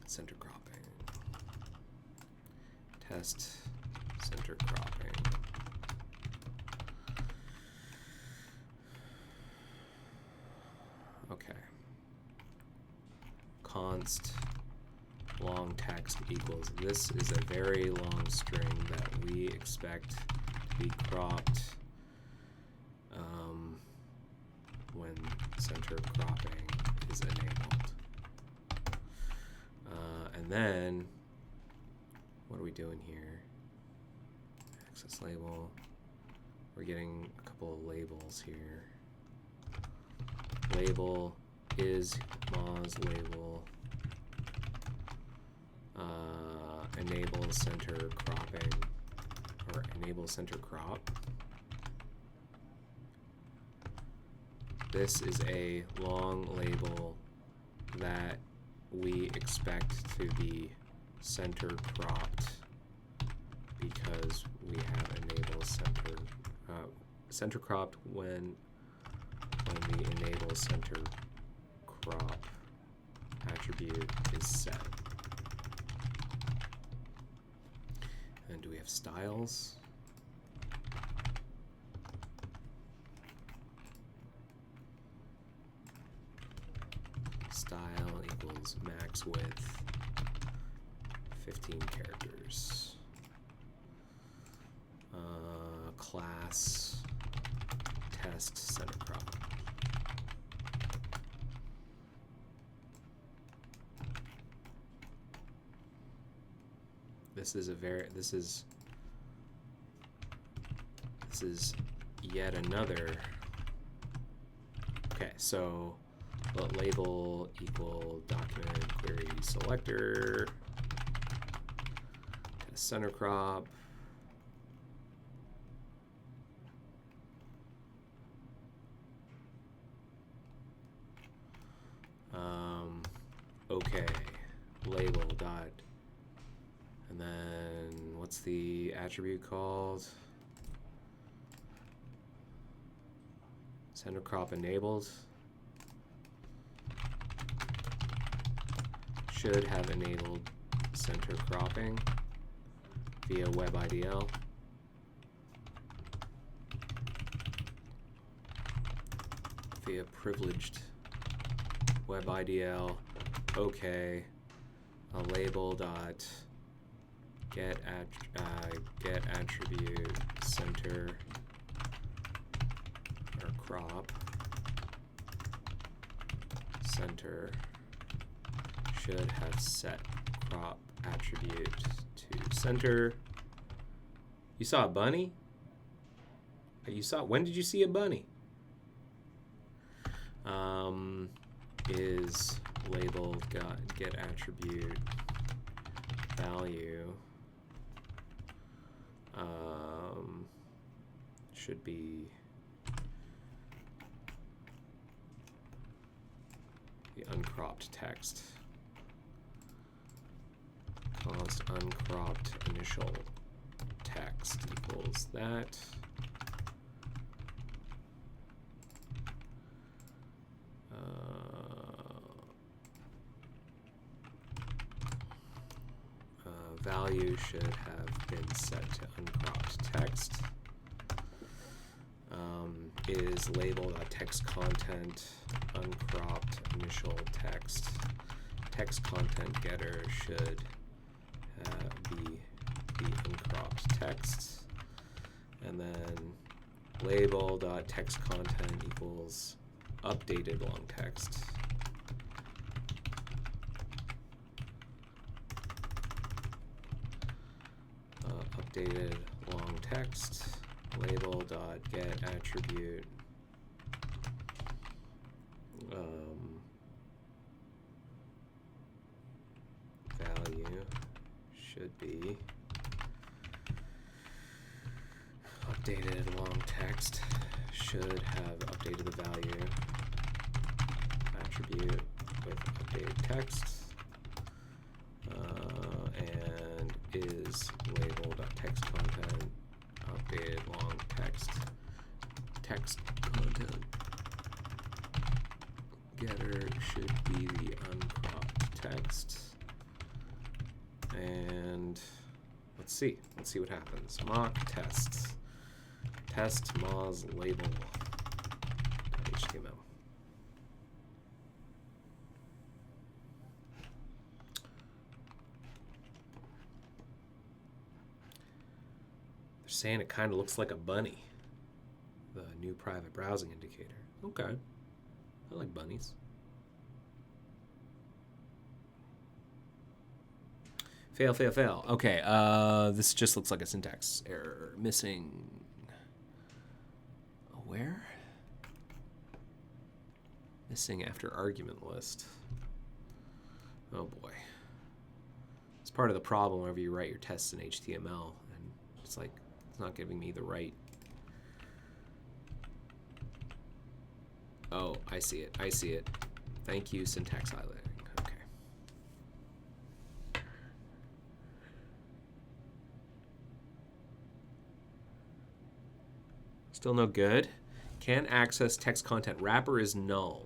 Center cropping. Test center cropping. Okay. Const long text equals. This is a very long string that we expect to be cropped when center cropping is enabled. And then, what are we doing here? Access label. We're getting a couple of labels here. Label is Moz label. Enable center cropping, or enable center crop. This is a long label that we expect to be center cropped because we have enable center cropped when the enable center crop attribute is set. And do we have styles? Style equals max width 15 characters. Class test center crop. This is yet another. Okay, so label equal document query selector, test center crop. Okay, label dot, and then what's the attribute called? Center crop enabled. Should have enabled center cropping via WebIDL. Via privileged WebIDL. Okay. A label dot get attribute center or crop center should have set crop attribute to center. You saw a bunny? When did you see a bunny? Is labeled get attribute value should be the uncropped text. Const uncropped initial text equals that. Value should have been set to uncropped text. Is label.text content uncropped initial text. Text content getter should be the uncropped text. And then label.text content equals updated long text. Updated long text, label dot get attribute value should be updated long text should have updated the value attribute with updated text. And is labeled text content updated long text text content. Getter should be the uncropped text. And let's see what happens. Mock tests. Test Moz label. HTML. They're saying it kind of looks like a bunny. The new private browsing indicator. Okay. I like bunnies. Fail, fail, fail. Okay, this just looks like a syntax error. Missing where? Missing after argument list. Oh boy. It's part of the problem whenever you write your tests in HTML, and it's like, it's not giving me the right. Oh, I see it. I see it. Thank you, syntax highlighting. Okay. Still no good. Can't access text content. Wrapper is null.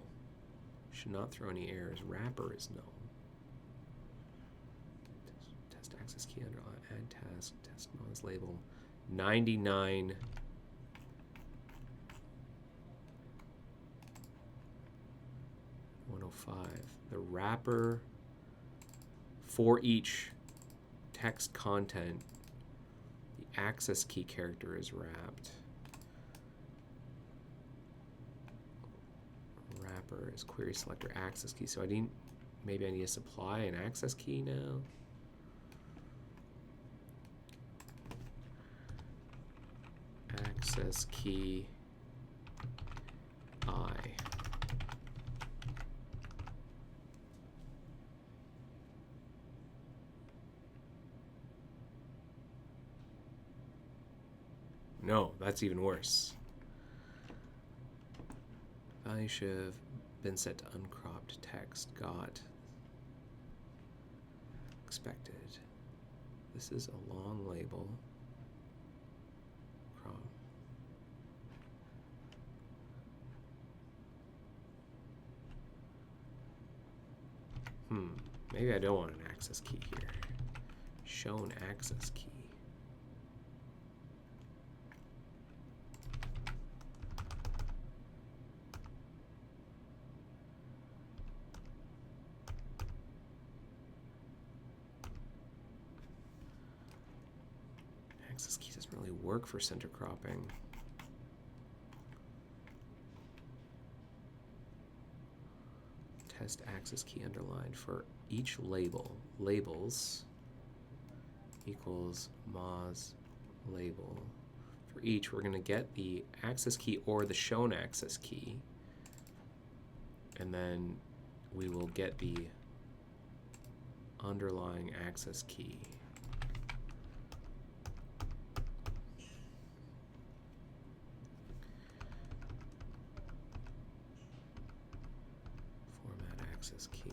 Should not throw any errors. Wrapper is null. Test access key under add task. Test Moz label. 99. The wrapper for each text content, the access key character is wrapped. Wrapper is query selector access key. So maybe I need to supply an access key now. Access key I. No, that's even worse. Value should have been set to uncropped text. Got expected. This is a long label. Crop. Maybe I don't want an access key here. Shown access key. Access key doesn't really work for center cropping. Test access key underlined for each label. Labels equals Moz label. For each, we're going to get the access key or the shown access key, and then we will get the underlying access key. Access key,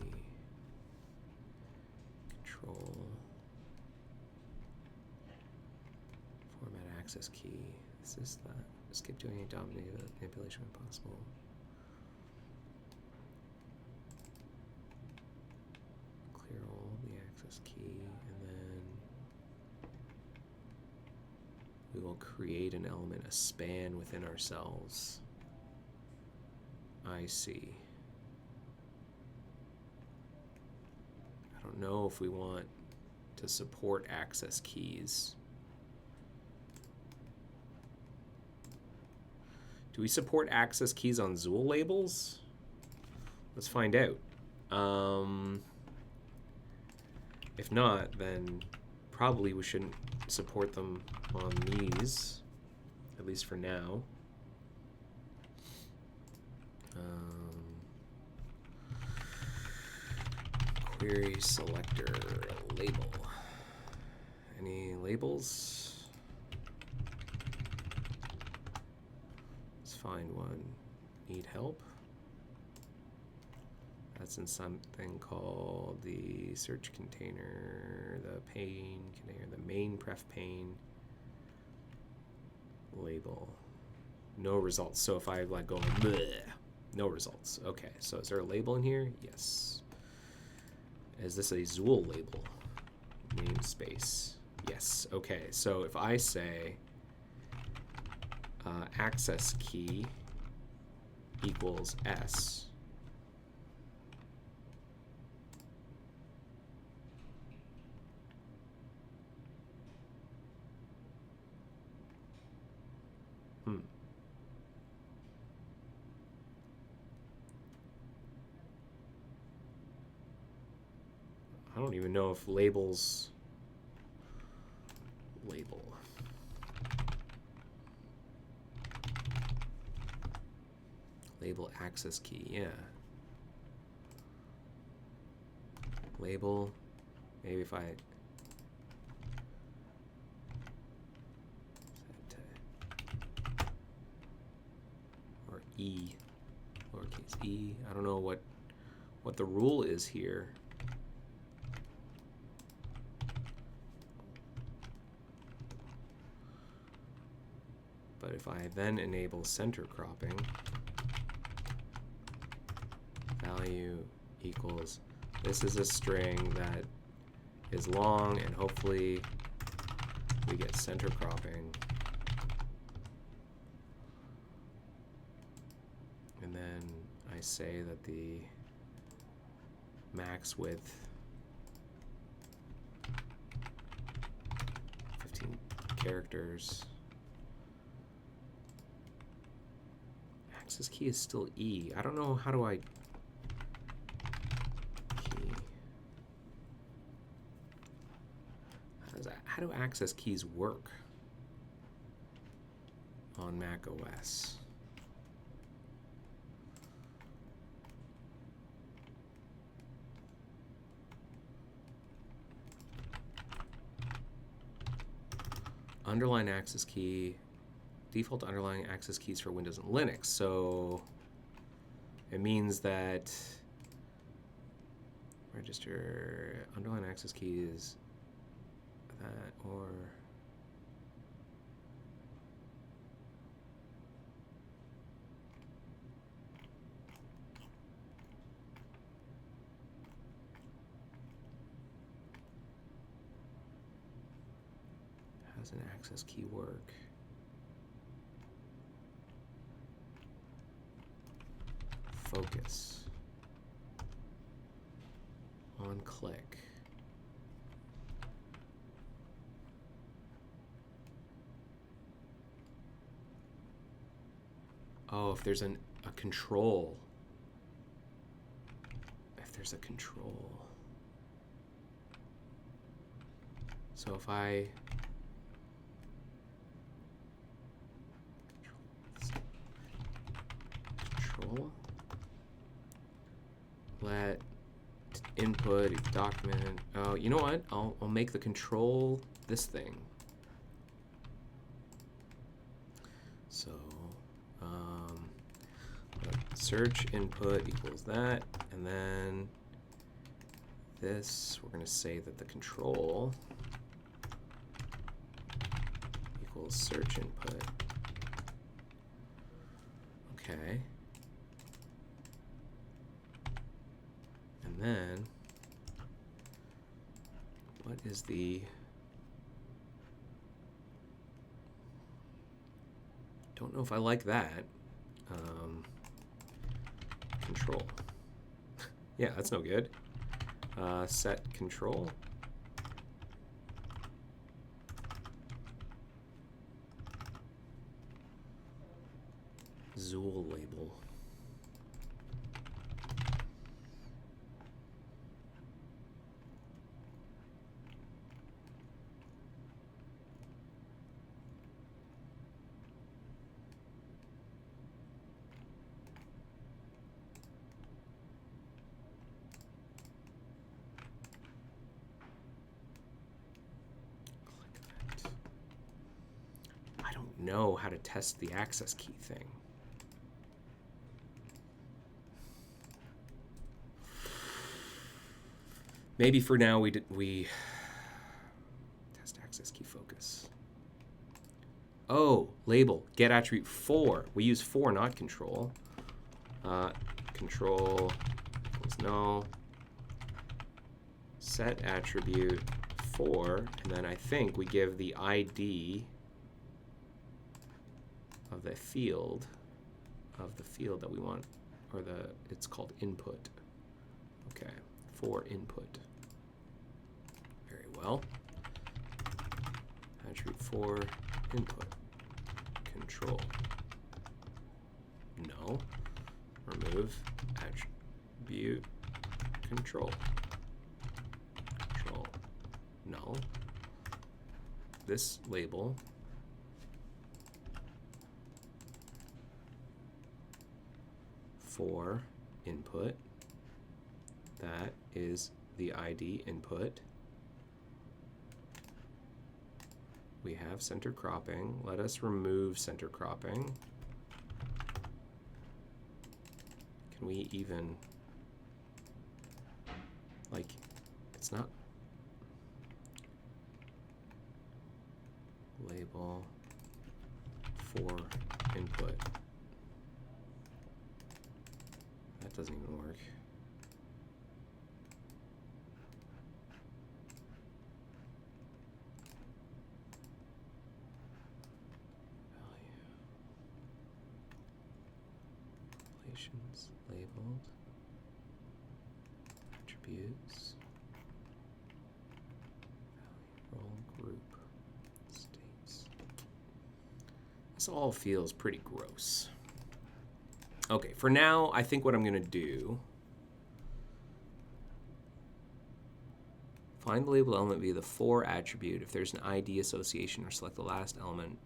control, format access key. This is that. Skip doing any dominated manipulation when possible. Clear all the access key, and then we will create an element, a span within ourselves. I see. I don't know if we want to support access keys. Do we support access keys on Zool labels? Let's find out. If not, then probably we shouldn't support them on these, at least for now. Query selector label. Any labels? Let's find one. Need help? That's in something called the search container, the pane container, the main pref pane label. No results. So if I like go bleh, no results. Okay, so is there a label in here? Yes. Is this a Zool label? Namespace. Yes. Okay, so if I say access key equals S, I don't even know if label access key, yeah. Label, maybe if I or E, lowercase e. I don't know what the rule is here. But if I then enable center cropping, value equals, this is a string that is long, and hopefully we get center cropping. And then I say that the max width 15 characters. Access key is still E. I don't know, how do I key? How do access keys work on Mac OS? Underline access key, default underlying access keys for Windows and Linux. So it means that register underline access keys that, or how does an access key work? Focus on click. Oh, if there's a control. If there's a control. So if I control let input document. Oh, you know what? I'll make the control this thing. So search input equals that, and then this, we're going to say that the control equals search input. Okay. And then what is the, don't know if I like that. Control. Yeah, that's no good. Set control. Zool label. I don't know how to test the access key thing. Maybe for now we test access key focus. Oh, label, get attribute for. We use for, not control. Control equals null. Set attribute for, and then I think we give the ID of the field that we want, or it's called input. Okay, for input. Very well. Attribute for input. Control. No. Remove attribute control. Control. No. This label for input. That is the ID input. We have center cropping. Let us remove center cropping. Can we even, like, it's not label for input. That doesn't even work. Relations labeled, attributes, value, role, group, states. This all feels pretty gross. Okay, for now, I think what I'm going to do, find the label element via the for attribute. If there's an ID association, or select the last element.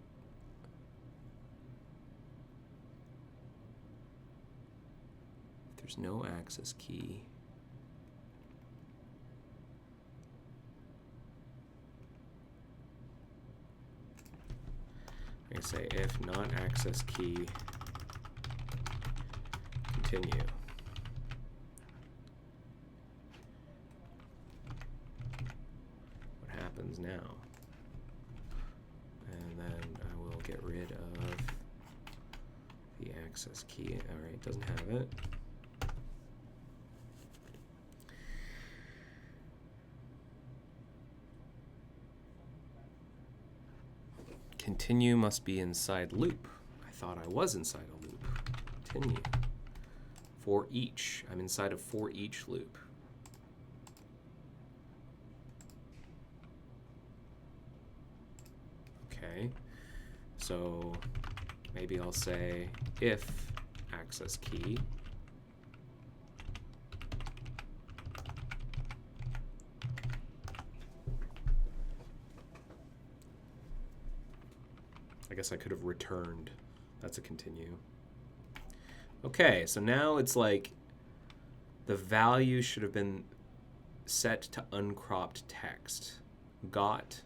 There's no access key. I'm going to say if not access key, continue. What happens now? And then I will get rid of the access key. All right, doesn't have it. Continue must be inside loop. I thought I was inside a loop. Continue. For each. I'm inside of for each loop. Okay. So maybe I'll say if access key. I guess I could have returned. That's a continue. Okay, so now it's like the value should have been set to uncropped text. Got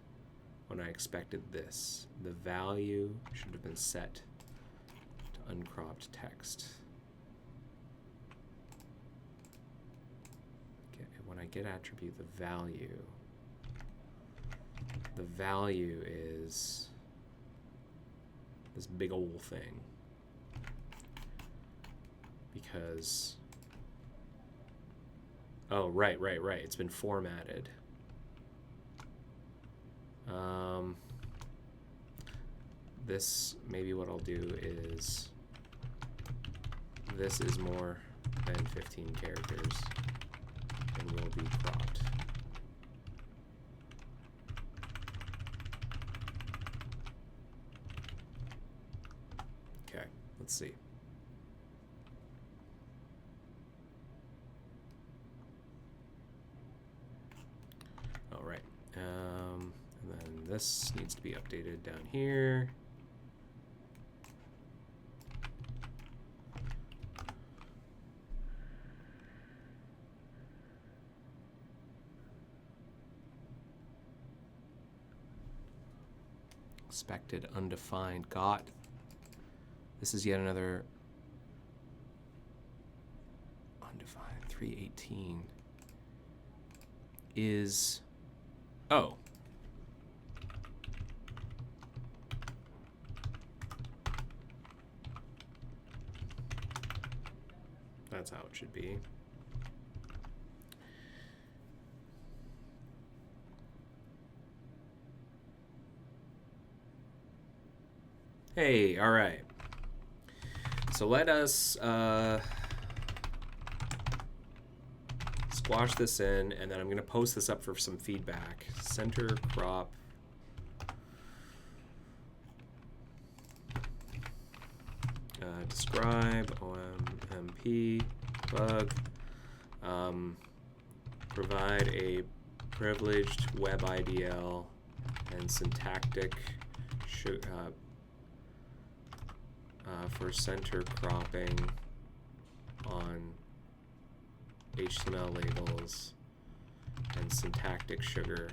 when I expected this. The value should have been set to uncropped text. Okay, when I get attribute the value is this big old thing, because right, it's been formatted. This, maybe what I'll do is this is more than 15 characters and will be cropped. Let's see. All right. And then this needs to be updated down here. Expected undefined got. This is yet another undefined 318 is, oh. That's how it should be. Hey, all right. So let us squash this in, and then I'm going to post this up for some feedback. Center crop. Describe OMP bug. Provide a privileged web IDL and syntactic for center cropping on HTML labels and syntactic sugar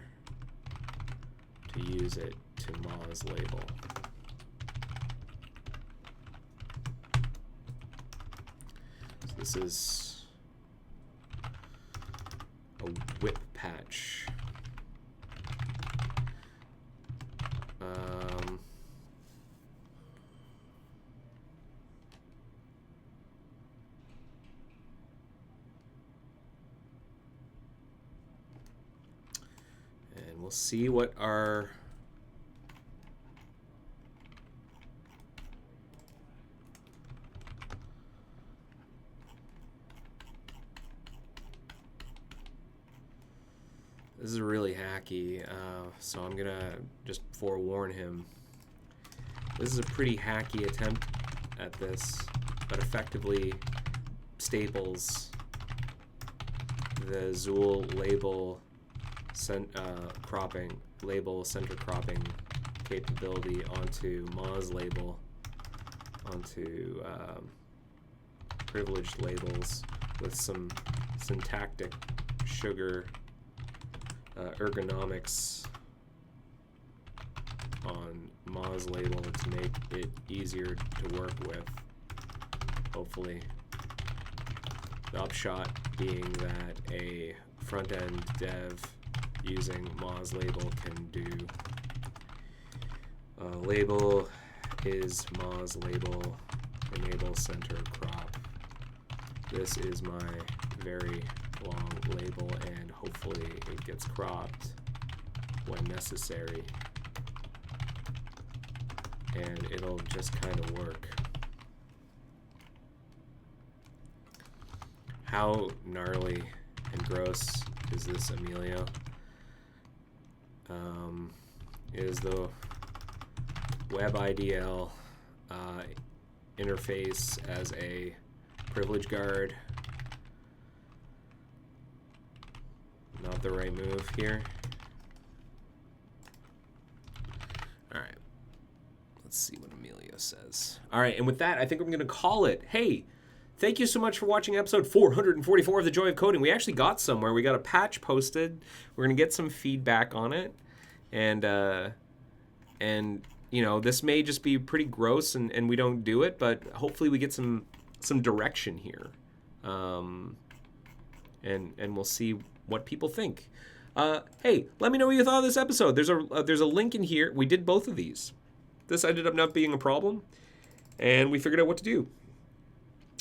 to use it to Moz label. So this is a whip patch. And we'll see what our this is really hacky, so I'm gonna just forewarn him. This is a pretty hacky attempt at this, but effectively staples the Zool label cropping label center cropping capability onto Moz label, onto privileged labels with some syntactic sugar ergonomics on Moz label to make it easier to work with, hopefully. The upshot being that a front-end dev using Moz label can do label is Moz label enable center crop. This is my very long label, and hopefully it gets cropped when necessary, and it'll just kind of work. How gnarly and gross is this, Emilio? Is the web IDL interface as a privilege guard not the right move here? All right, let's see what Emilio says. All right, and with that, I think I'm going to call it. Hey, thank you so much for watching episode 444 of The Joy of Coding. We actually got somewhere. We got a patch posted. We're going to get some feedback on it. And you know, this may just be pretty gross and we don't do it, but hopefully we get some direction here. And we'll see what people think. Hey, let me know what you thought of this episode. There's a link in here. We did both of these. This ended up not being a problem, and we figured out what to do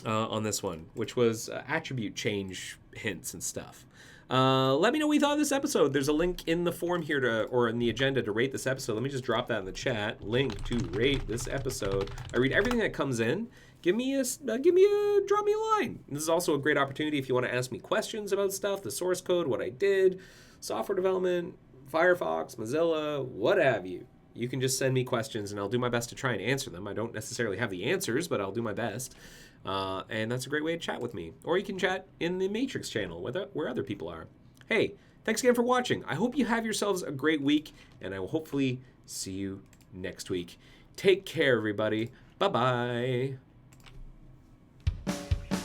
on this one, which was attribute change hints and stuff. Let me know what you thought of this episode. There's a link in the form here or in the agenda to rate this episode. Let me just drop that in the chat. Link to rate this episode. I read everything that comes in. Drop me a line. This is also a great opportunity if you want to ask me questions about stuff, the source code, what I did, software development, Firefox, Mozilla, what have you. You can just send me questions and I'll do my best to try and answer them. I don't necessarily have the answers, but I'll do my best. And that's a great way to chat with me. Or you can chat in the Matrix channel where other people are. Hey, thanks again for watching. I hope you have yourselves a great week, and I will hopefully see you next week. Take care, everybody. Bye-bye.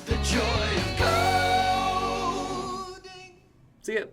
The joy of coding.
See ya.